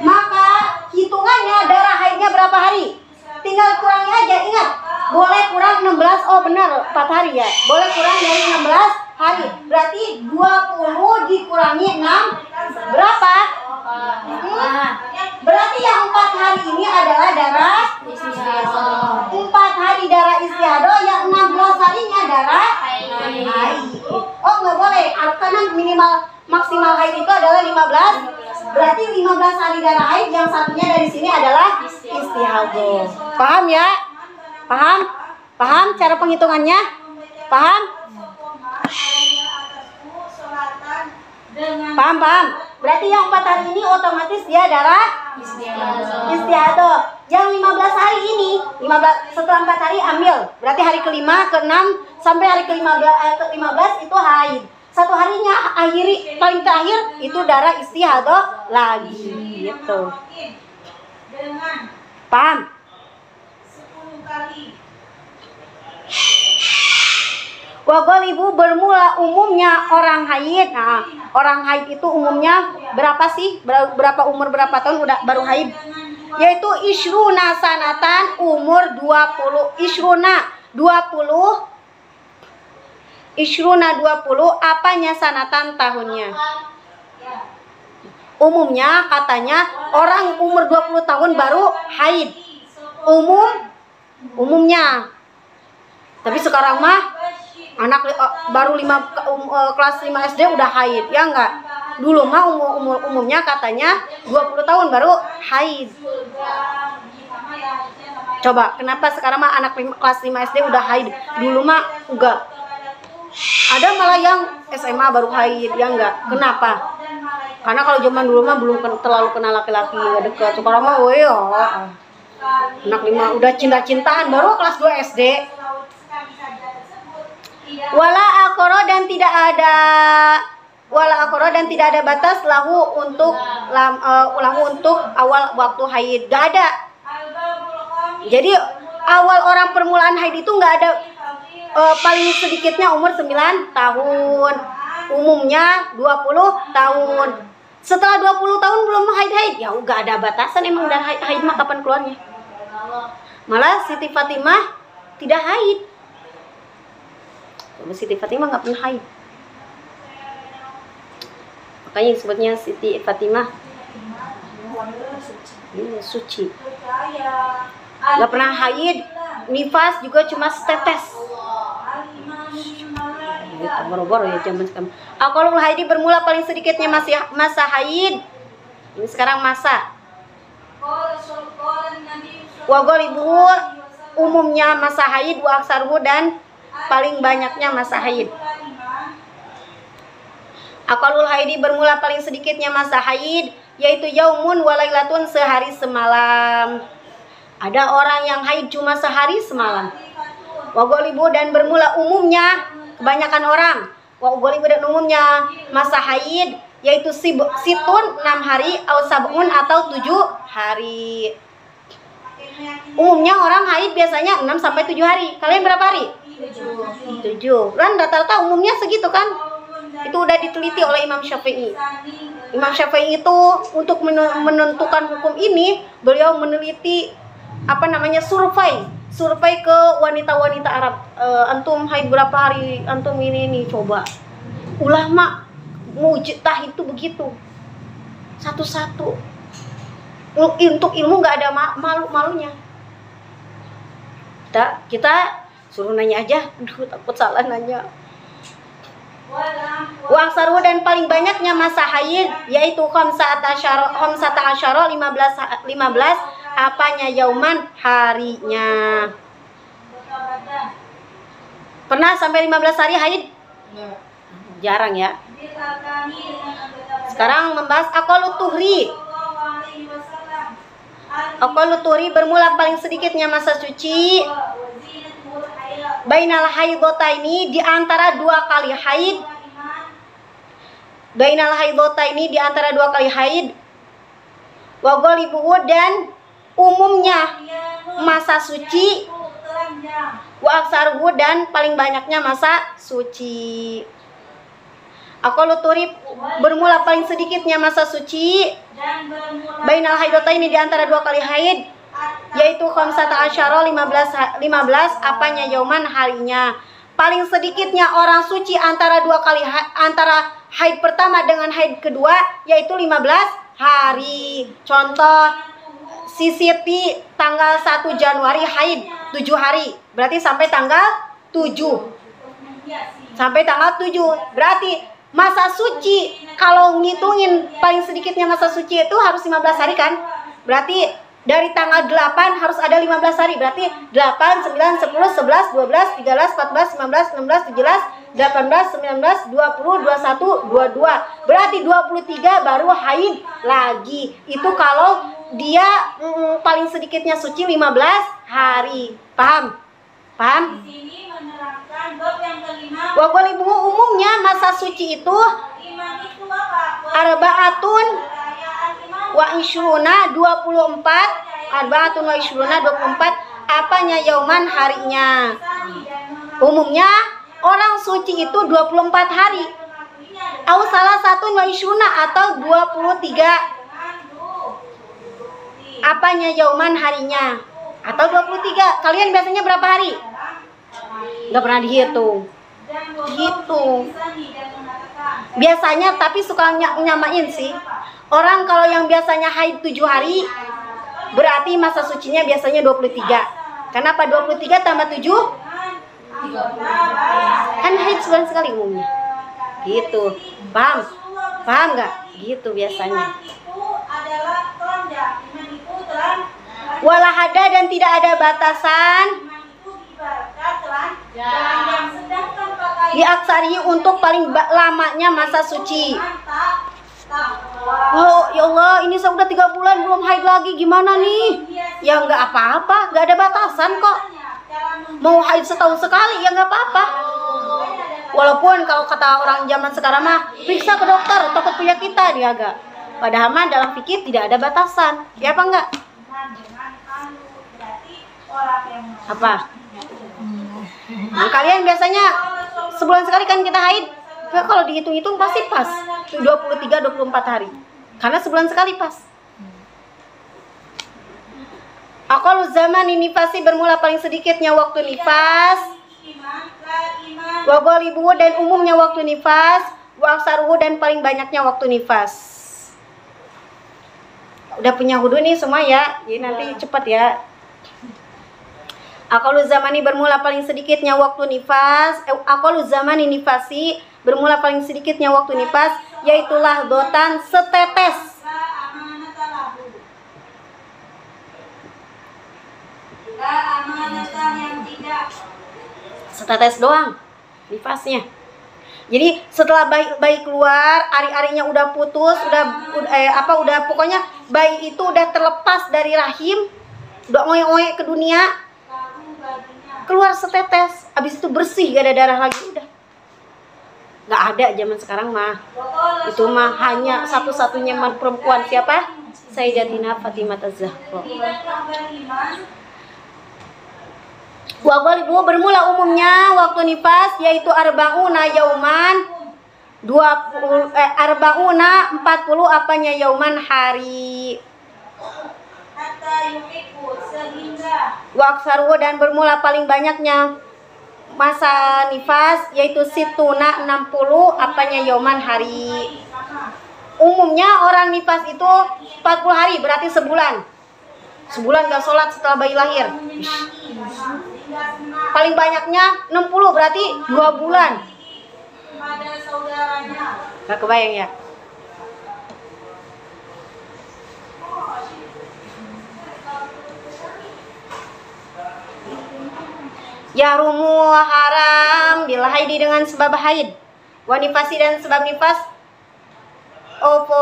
A: Maka hitungannya darah haidnya berapa hari? Tinggal kurangi aja. Ingat, boleh kurang 16. Oh benar, 4 hari ya. Boleh kurang dari 16 hari. Berarti 20 dikurangi 6 berapa? Berarti yang 4 hari ini adalah darah 4 hari darah istihadhah, yang 16 harinya darah haid. Oh nggak boleh, karena maksimal haid itu adalah 15. Berarti 15 hari darah haid, yang satunya dari sini adalah istihadhah. Paham ya? Paham? Paham cara penghitungannya? Paham? Paham. Berarti yang 4 hari ini otomatis dia darah istihadhah. Yang 15 hari ini, setelah 4 hari ambil. Berarti hari kelima, ke-6 sampai hari ke-15 itu haid. 1 harinya paling terakhir itu darah istihadhah lagi. Gitu. Paham?
B: 10 kali.
A: Wagolibu bermula umumnya orang haid. Nah, orang haid itu umumnya berapa sih? Berapa umur berapa tahun udah baru haid? Yaitu ishruna sanatan, umur 20. Ishruna 20 apanya sanatan tahunnya? Umumnya katanya orang umur 20 tahun baru haid. Umumnya. Tapi sekarang mah anak baru kelas 5 SD udah haid, ya enggak? Dulu mah umumnya katanya 20 tahun baru haid. Coba, kenapa sekarang mah anak kelas 5 SD udah haid? Dulu mah enggak. Ada malah yang SMA baru haid, ya enggak? Kenapa? Karena kalau zaman dulu mah belum terlalu kenal laki-laki, nggak deket. Sekarang mah anak 5 udah cinta-cintaan baru kelas 2 SD. Wala akoro dan tidak ada batas lahu untuk awal waktu haid. Gak ada. Jadi awal orang permulaan haid itu nggak ada, paling sedikitnya umur 9 tahun, umumnya 20 tahun. Setelah 20 tahun belum haid, ya nggak ada batasan emang, dan haid mah kapan keluarnya. Malah Siti Fatimah tidak haid. Siti Fatimah nggak pernah haid. Makanya disebutnya Siti Fatimah suci. Nggak pernah haid, nifas juga cuma setetes. Boro-boro ya zaman sekarang. Aqallul haidi bermula paling sedikitnya masa haid. Ini sekarang masa. Wa ghalibuhu umumnya masa haid, wa aksaruhu dan paling banyaknya masa haid. Aqallul haidi bermula paling sedikitnya masa haid, yaitu yaumun wa lailatun, sehari semalam. Ada orang yang haid cuma sehari semalam. Wa ghalibuhu dan bermula umumnya kebanyakan orang. Wa ghalibuhu dan umumnya masa haid, yaitu situn 6 hari, au sab'un atau 7 hari. Umumnya orang haid biasanya 6 sampai 7 hari. Kalian berapa hari? 7. Kan rata-rata umumnya segitu kan? Itu udah diteliti oleh Imam Syafi'i. Imam Syafi'i itu untuk menentukan hukum ini, beliau meneliti survei ke wanita-wanita Arab. Antum haid berapa hari? Antum ini coba. Ulama mujtahid itu begitu. Satu-satu. Untuk ilmu nggak ada malu-malunya. Kita suruh nanya aja. Aduh, takut salah nanya. Wa aksaruhu dan paling banyaknya masa haid, yaitu 15 apanya yauman, harinya. Pernah sampai 15 hari haid? Jarang ya. Sekarang membahas aqallut tuhri. Aqallut tuhri bermula paling sedikitnya masa suci. Bainal haidataini, di antara 2 kali haid. Bainal haidataini, di antara 2 kali haid. Wa ghalibuhu dan umumnya masa suci. Wa aksaruhu dan paling banyaknya masa suci. Aqallut tuhri bermula paling sedikitnya masa suci. Bainal haidataini, di antara 2 kali haid, yaitu 15 apanya yauman, harinya. Paling sedikitnya orang suci antara 2 kali antara haid pertama dengan haid kedua, yaitu 15 hari. Contoh, si Siti tanggal 1 Januari haid 7 hari. Berarti sampai tanggal 7. Sampai tanggal 7. Berarti masa suci, kalau ngitungin paling sedikitnya masa suci itu harus 15 hari kan? Berarti dari tanggal 8 harus ada 15 hari. Berarti 8, 9, 10, 11, 12, 13, 14, 15, 16, 17, 18, 19, 20, 21, 22. Berarti 23 baru haid lagi. Itu kalau dia paling sedikitnya suci 15 hari. Paham? Paham? Wa ghalibuhu umumnya masa suci itu arba'atun wa ishruna 24, arba'atun wa ishruna 24 apanya yauman, harinya. Umumnya orang suci itu 24 hari. Au salah satu wa ishruna atau 23 apanya yauman, harinya. Atau 23. Kalian biasanya berapa hari? Nggak pernah dihitung. Gitu. Biasanya tapi suka nyamain sih. Orang kalau yang biasanya haid 7 hari, berarti masa sucinya biasanya 23. Kenapa 23 tambah 7? Kan haid sebulan sekali umumnya. Gitu. Paham? Paham nggak? Gitu biasanya. Walahada dan tidak ada batasan di aksari untuk paling lamanya masa suci. Oh ya Allah, ini saya udah 3 bulan belum haid lagi, gimana nih? Ya nggak apa-apa, nggak ada batasan kok. Mau haid setahun sekali ya nggak apa-apa. Walaupun kalau kata orang zaman sekarang mah periksa ke dokter, takut penyakitan ya agak. Padahal mah dalam fikih tidak ada batasan, ya apa enggak? Apa? Nah, kalian biasanya sebulan sekali kan kita haid, ya, kalau dihitung-hitung pasti pas 23-24 hari, karena sebulan sekali pas. Aqallu zaman nifasi bermula paling sedikitnya waktu nifas, wa ghalibuhu dan umumnya waktu nifas, wa aksaruhu dan paling banyaknya waktu nifas. Udah punya wudu nih semua ya, jadi nanti cepat ya. Aqallu zamani bermula paling sedikitnya waktu nifas, aqallu zamani nifasi bermula paling sedikitnya waktu nifas, yaitu lahdotan setetes. Setetes doang nifasnya. Jadi setelah bayi keluar, ari-arinya udah putus, udah pokoknya bayi itu udah terlepas dari rahim, udah ngoyek-ngoyek ke dunia, keluar setetes, abis itu bersih, gak ada darah lagi, udah. Gak ada zaman sekarang mah. Itu mah hanya satu-satunya perempuan, siapa? Sayyidatina Fatimah Az-Zahra. Wa ghalibuhu bermula umumnya waktu nifas, yaitu arba'una yauman, 40 apanya yauman hari. Wa aksaruhu dan bermula paling banyaknya masa nifas, yaitu situna 60 apanya yauman hari. Umumnya orang nifas itu 40 hari, berarti sebulan. Sebulan gak sholat setelah bayi lahir. Paling banyaknya 60, berarti 2 bulan. Gak kebayang ya? Yahrumu haram bila haidi dengan sebab haid, wa nifasi dan sebab nifas, opo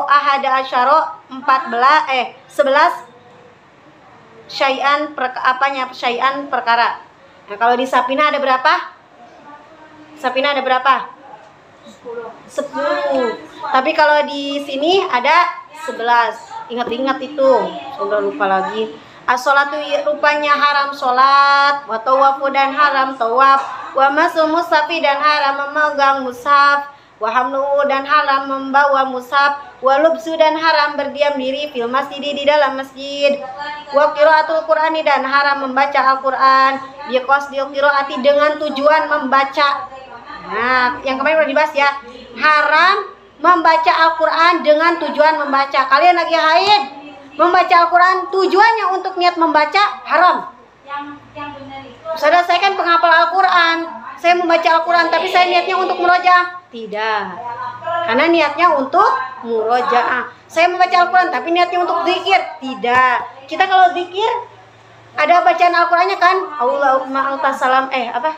A: ahada asyaro 11 syai'an syai'an perkara. Nah, kalau di Sapina ada berapa? Sapina ada berapa? 10. Tapi kalau di sini ada 11. Ingat-ingat itu. Sudah lupa lagi. As-sholatu rupanya haram sholat, wa tawafu dan haram tawaf, wa masu mushafi dan haram memegang mushaf, wa hamluhu dan haram membawa mushaf, wa lubsu dan haram berdiam diri fil masjid di dalam masjid, wa qiraatul qur'ani dan haram membaca Al-Qur'an, bi qasdil qiraati dengan tujuan membaca. Nah, yang kemarin udah dibahas ya. Haram membaca Al-Qur'an dengan tujuan membaca. Kalian lagi haid, membaca Al-Quran tujuannya untuk niat membaca haram. Saudara saya kan penghafal Al-Quran, saya membaca Al-Quran tapi saya niatnya untuk murojaah. Tidak, karena niatnya untuk murojaah. Saya membaca Al-Quran tapi niatnya untuk zikir. Tidak, kita kalau zikir ada bacaan Al-Qurannya kan, Allahumma anta salam apa?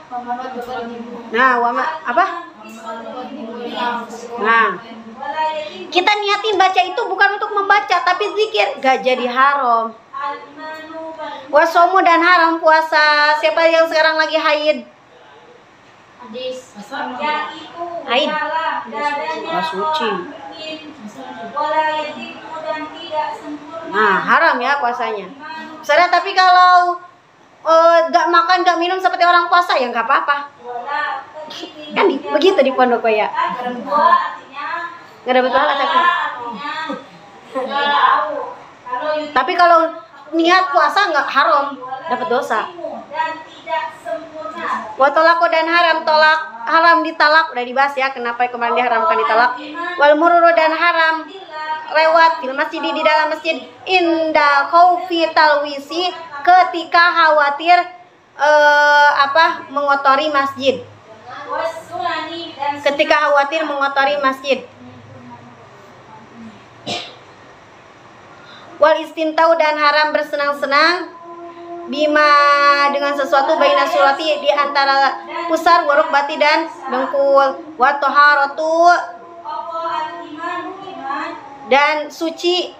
A: Nah, apa? Nah, kita niatin baca itu bukan untuk membaca tapi zikir, gak jadi haram. Wasomu dan haram puasa. Siapa yang sekarang lagi haid? Haid. Suci. Nah, haram ya puasanya. Saudara, tapi kalau gak makan gak minum seperti orang puasa ya gak apa-apa. Kan begitu di pondok ya. Gak ada betul tapi kalau niat puasa nggak haram, dapat dosa. Wa tolako dan haram tolak, haram ditalak, udah dibahas ya kenapa kemarin diharamkan ditalak. Wal mururu dan haram lewat fil masjid di dalam masjid inda khaufi talwisi ketika khawatir mengotori masjid. Ketika khawatir mengotori masjid. Wal istintau dan haram bersenang-senang bima dengan sesuatu baina surati di antara pusar warukbati dan dengkul. Wa taharatu dan suci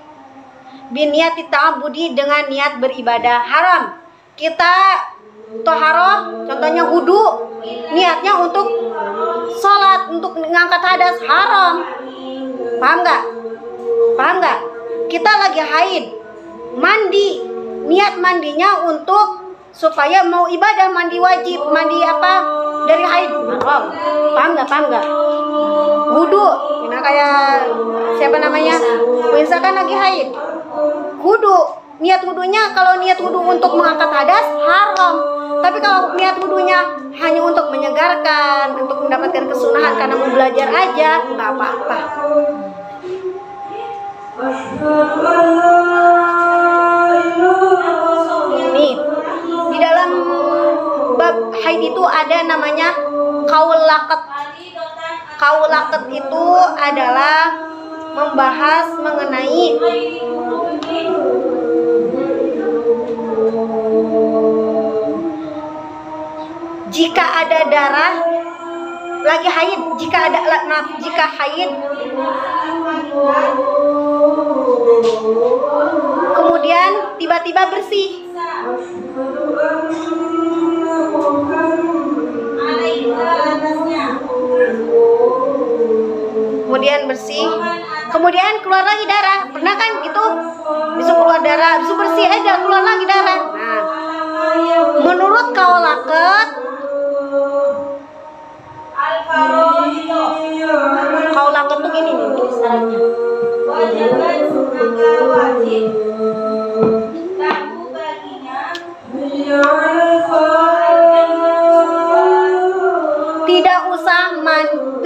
A: biniat ta'abudi dengan niat beribadah. Haram kita toharoh, contohnya wudu, niatnya untuk sholat, untuk ngangkat hadas, haram. Paham nggak? Paham nggak? Kita lagi haid, mandi, niat mandinya untuk supaya mau ibadah, mandi wajib, mandi apa dari haid, haram. Paham nggak? Paham nggak? Wudu, nah kayak siapa namanya? Misalkan lagi haid, wudu, niat wudunya kalau niat wudu untuk mengangkat hadas haram. Tapi kalau niat wudunya hanya untuk menyegarkan, untuk mendapatkan kesunahan karena mau belajar aja, nggak apa-apa. Nih, di dalam bab haid itu ada namanya kaul laket. Kaul laket itu adalah membahas mengenai jika ada darah lagi haid, jika haid kemudian tiba-tiba bersih, kemudian keluar lagi darah. Pernah kan gitu, bisa keluar darah, bisa bersih aja keluar lagi darah. Nah, menurut kaulaket, kaulaket tuh gini nih tulisannya.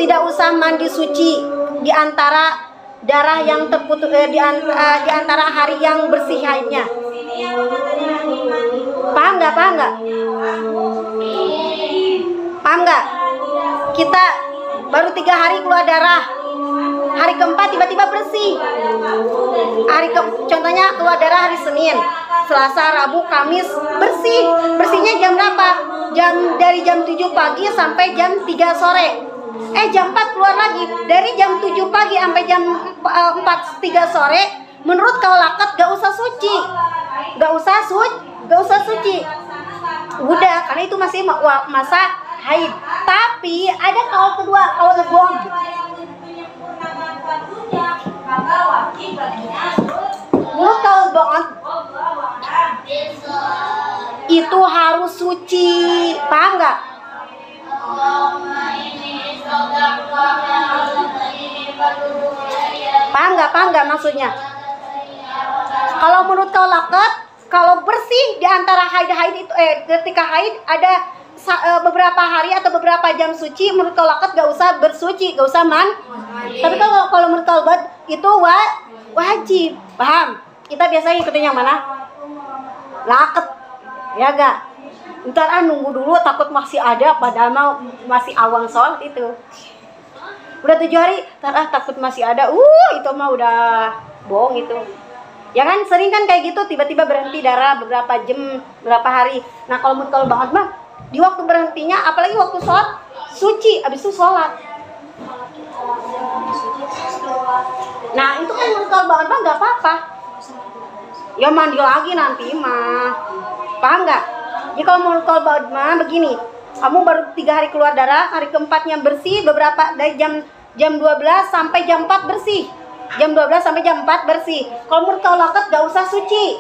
A: Tidak usah mandi suci di antara darah yang terputus, di antara hari yang bersih haidnya. Paham nggak? Paham nggak? Paham nggak? Kita baru 3 hari keluar darah, hari keempat tiba-tiba bersih. Contohnya keluar darah hari Senin, Selasa, Rabu, Kamis bersih. Bersihnya jam berapa? Dari jam 7 pagi sampai jam 3 sore. Jam 4 keluar lagi. Dari jam 7 pagi sampai jam 3 sore. Menurut kaulaket gak usah suci. Gak usah suci. Udah, karena itu masih masa haid. Tapi ada kaul kedua, kaul lebom. Menurut kaul banget itu harus suci. Paham gak? Paham nggak maksudnya? Kalau menurut kaulaket, kalau bersih di antara haid itu, ketika haid ada beberapa hari atau beberapa jam suci, menurut kaulaket gak usah bersuci, gak usah Tapi kalau menurut kaulaket itu wajib. Paham? Kita biasanya ikutin yang mana? Laket, ya gak? Ntar nunggu dulu, takut masih ada, padahal masih awang sholat itu. Udah 7 hari, takut masih ada. Itu mah udah bohong itu. Ya kan, sering kan kayak gitu, tiba-tiba berhenti darah beberapa jam, berapa hari. Nah kalau menurut banget mah, di waktu berhentinya, apalagi waktu sholat, suci, abis itu sholat. Nah itu kan menurut banget mah gak apa-apa. Ya mandi lagi nanti mah. Paham gak? Jadi kalau menurut banget mah begini, kamu baru 3 hari keluar darah, hari keempatnya bersih, beberapa dari jam 12 sampai jam 4 bersih. Jam 12 sampai jam 4 bersih. Kalau menurut kaulaket gak usah suci.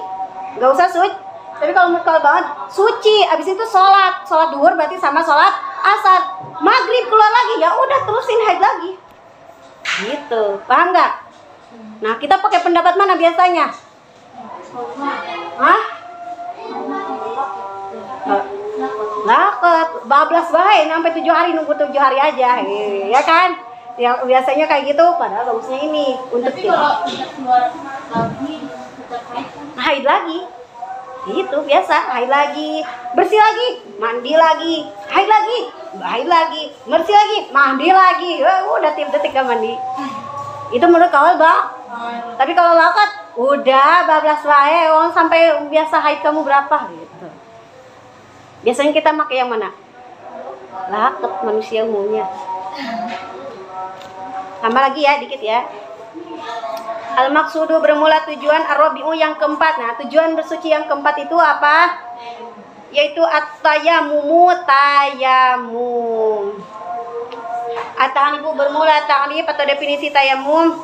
A: Gak usah suci. Tapi kalau menurut banget suci, abis itu sholat duhur berarti sama sholat asar. Maghrib keluar lagi, ya udah terusin haid lagi. Gitu, paham nggak? Nah kita pakai pendapat mana biasanya? Hah? Laket, bablas baik sampai 7 hari, nunggu 7 hari aja, ya kan? Yang biasanya kayak gitu, padahal bagusnya ini untuk kita haid lagi. Gitu biasa, haid lagi, bersih lagi, mandi lagi, haid lagi, bersih lagi, mandi lagi. Udah tiap detik gak mandi. Itu menurut kaul Tapi kalau laket udah bablas wae, sampai biasa haid kamu berapa gitu. Biasanya kita pakai yang mana? Laket manusia umumnya. Tambah lagi ya, dikit ya. Al-maqsudu bermula tujuan, ar-rabi'u yang keempat. Nah, tujuan bersuci yang keempat itu apa? Yaitu at-tayammumu, tayamum. At-ta'rifu bermula ta'rif atau definisi tayamum,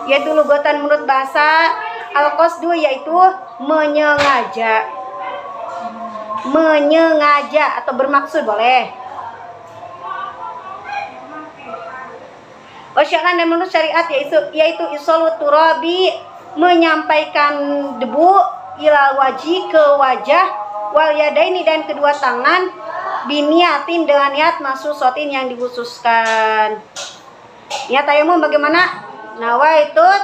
A: yaitu lugatan menurut bahasa, al-qasdu yaitu menyengaja. Menyengaja atau bermaksud boleh. Wasya'ran dan menurut syariat yaitu isolul turabi, menyampaikan debu, ilal wajhi ke wajah, wal yadaini dan kedua tangan, biniatin dengan niat maksusatin yang dikhususkan. Niat tayamum bagaimana? Nawaitut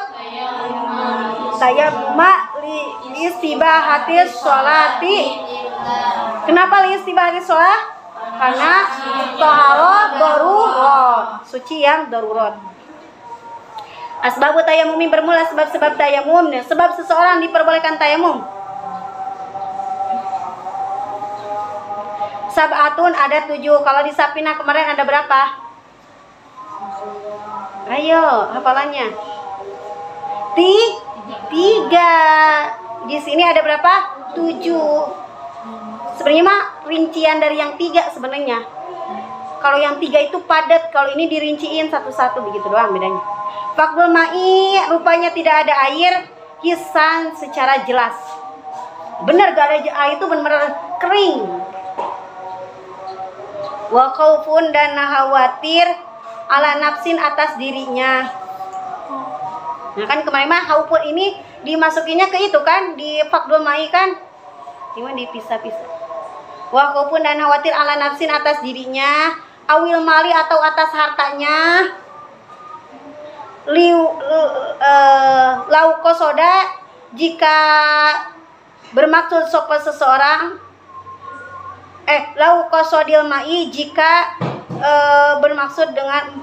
A: tayammuma li istibahatis sholati. Kenapa li istibahatis sholat? Karena taharah darurat, suci yang darurat. Asbabu tayamumi bermula sebab-sebab tayamum. Sebab seseorang diperbolehkan tayamum. Sab'atun ada 7. Kalau di Sapina kemarin ada berapa? Ayo, hafalannya. 3. Di sini ada berapa? 7. Sebenarnya mah rincian dari yang 3 sebenarnya. Kalau yang 3 itu padat, kalau ini dirinciin satu-satu begitu doang bedanya. Fakdul ma'i rupanya tidak ada air, hisan secara jelas. Benar gak ada air itu benar-benar kering. Wa khaufun dan khawatir ala nafsin atas dirinya. Nah kan kemarin mah khaufun ini dimasukinnya ke itu kan, di fakdul ma'i kan. Cuma dipisah-pisah. Wa khaufun dan khawatir ala nafsin atas dirinya, awil mali atau atas hartanya, lau kosoda jika bermaksud sopa seseorang, lau kosodil ma'i jika bermaksud dengan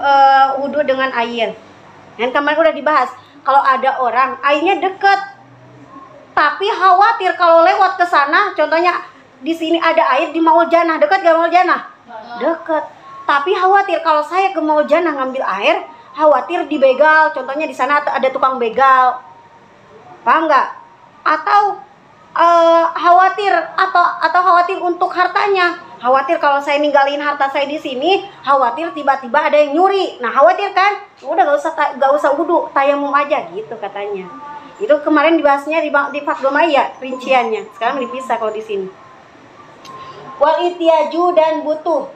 A: wudu dengan air. Yang kemarin udah dibahas, kalau ada orang airnya deket, tapi khawatir kalau lewat ke sana, contohnya di sini ada air di Maul Janah, dekat gak Maul Janah? Dekat. Tapi khawatir kalau saya ke Maul Janah ngambil air, khawatir dibegal. Contohnya di sana ada tukang begal. Paham nggak? Atau khawatir atau khawatir untuk hartanya. Khawatir kalau saya ninggalin harta saya di sini, khawatir tiba-tiba ada yang nyuri. Nah, khawatir kan? Udah gak usah wudu, tayamum aja gitu katanya. Itu kemarin dibahasnya di Fakdul Ma'i ya, rinciannya. Sekarang dipisah kalau di sini. Wal ityaju dan butuh.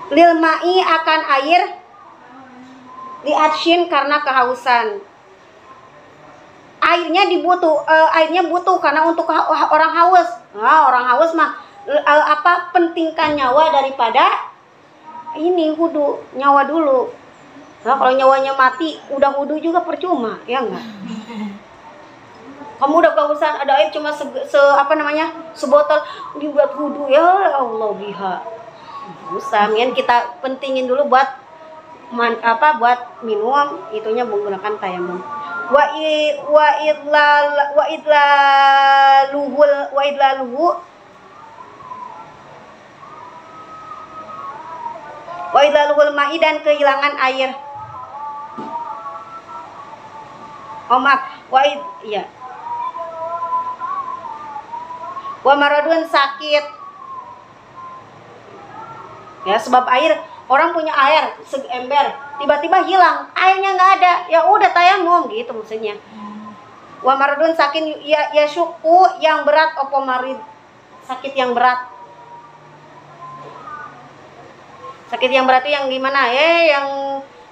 A: Lil ma'i akan air, li atshin karena kehausan. Airnya airnya butuh karena untuk orang haus. Nah, orang haus mah pentingkan nyawa daripada ini wudu, nyawa dulu. Nah, kalau nyawanya mati, udah wudu juga percuma, ya enggak? Kamu udah kehausan, ada air cuma sebotol dibuat wudu, ya Allah biha. Usah, kan kita pentingin dulu buat buat minum, itunya menggunakan tayamum. Wa idlaluhul ma'i dan kehilangan air. Wa maradun sakit. Ya, sebab air, orang punya air seember, tiba-tiba hilang, airnya nggak ada, ya udah tayamum gitu maksudnya. Wa maradun sakit ya syuku yang berat, opo marid, sakit yang berat. Sakit yang berat itu yang gimana? Yang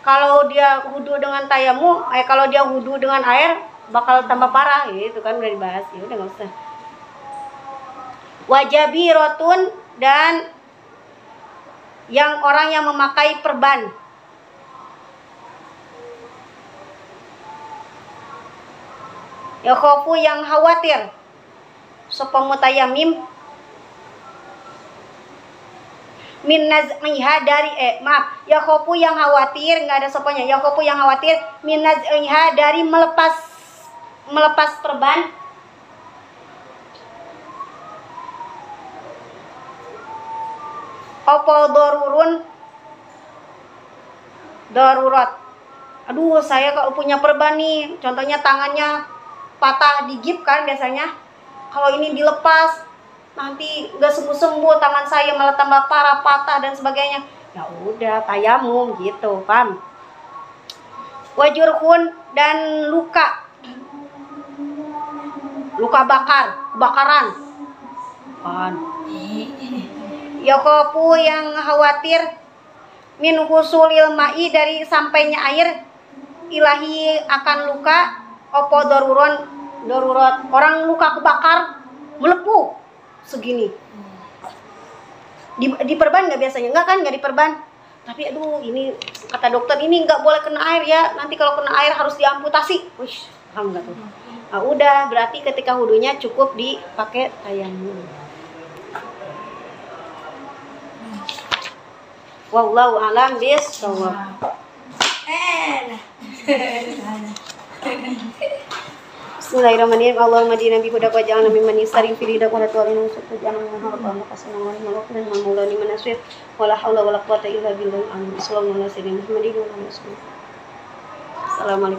A: kalau dia wudu dengan tayamum, kalau dia wudu dengan air bakal tambah parah, gitu kan udah dibahas. Ya udah nggak usah. Wajabirotun dan yang orang yang memakai perban. Ya khofu yang khawatir. Sapa mutayamim min naz'iha dari ya khofu yang khawatir, enggak ada sopanya. Ya khofu yang khawatir min naz'iha dari melepas perban. Opo dorurun darurat. Aduh, saya kalau punya perban nih, contohnya tangannya patah digip kan biasanya. Kalau ini dilepas, nanti nggak sembuh-sembuh, tangan saya malah tambah parah, patah dan sebagainya. Ya udah, tayamum gitu, paham? Wajurhun dan luka kebakaran. Kan. Yakopu yang khawatir min husulil ma'i dari sampainya air ilahi akan luka opo darurat orang luka kebakar melepuh segini diperban nggak biasanya nggak diperban, tapi aduh ini kata dokter ini nggak boleh kena air ya, nanti kalau kena air harus diamputasi. Wih, paham nggak tuh? Nah, udah berarti ketika wudunya cukup dipakai tayamum. Wallahu a'lam bishawab. Bismillahirrahmanirrahim. Allahumma dina bi hudak wa ja'alna mimman yastarin fi hidak wa la tu'alina usut ja'alna min harqa maqasana wa min maqdan man maulani man nasir wa la haula wa la quwwata illa billahi al-aliyyil azim. Sallallahu alaihi wa sallam. Assalamualaikum.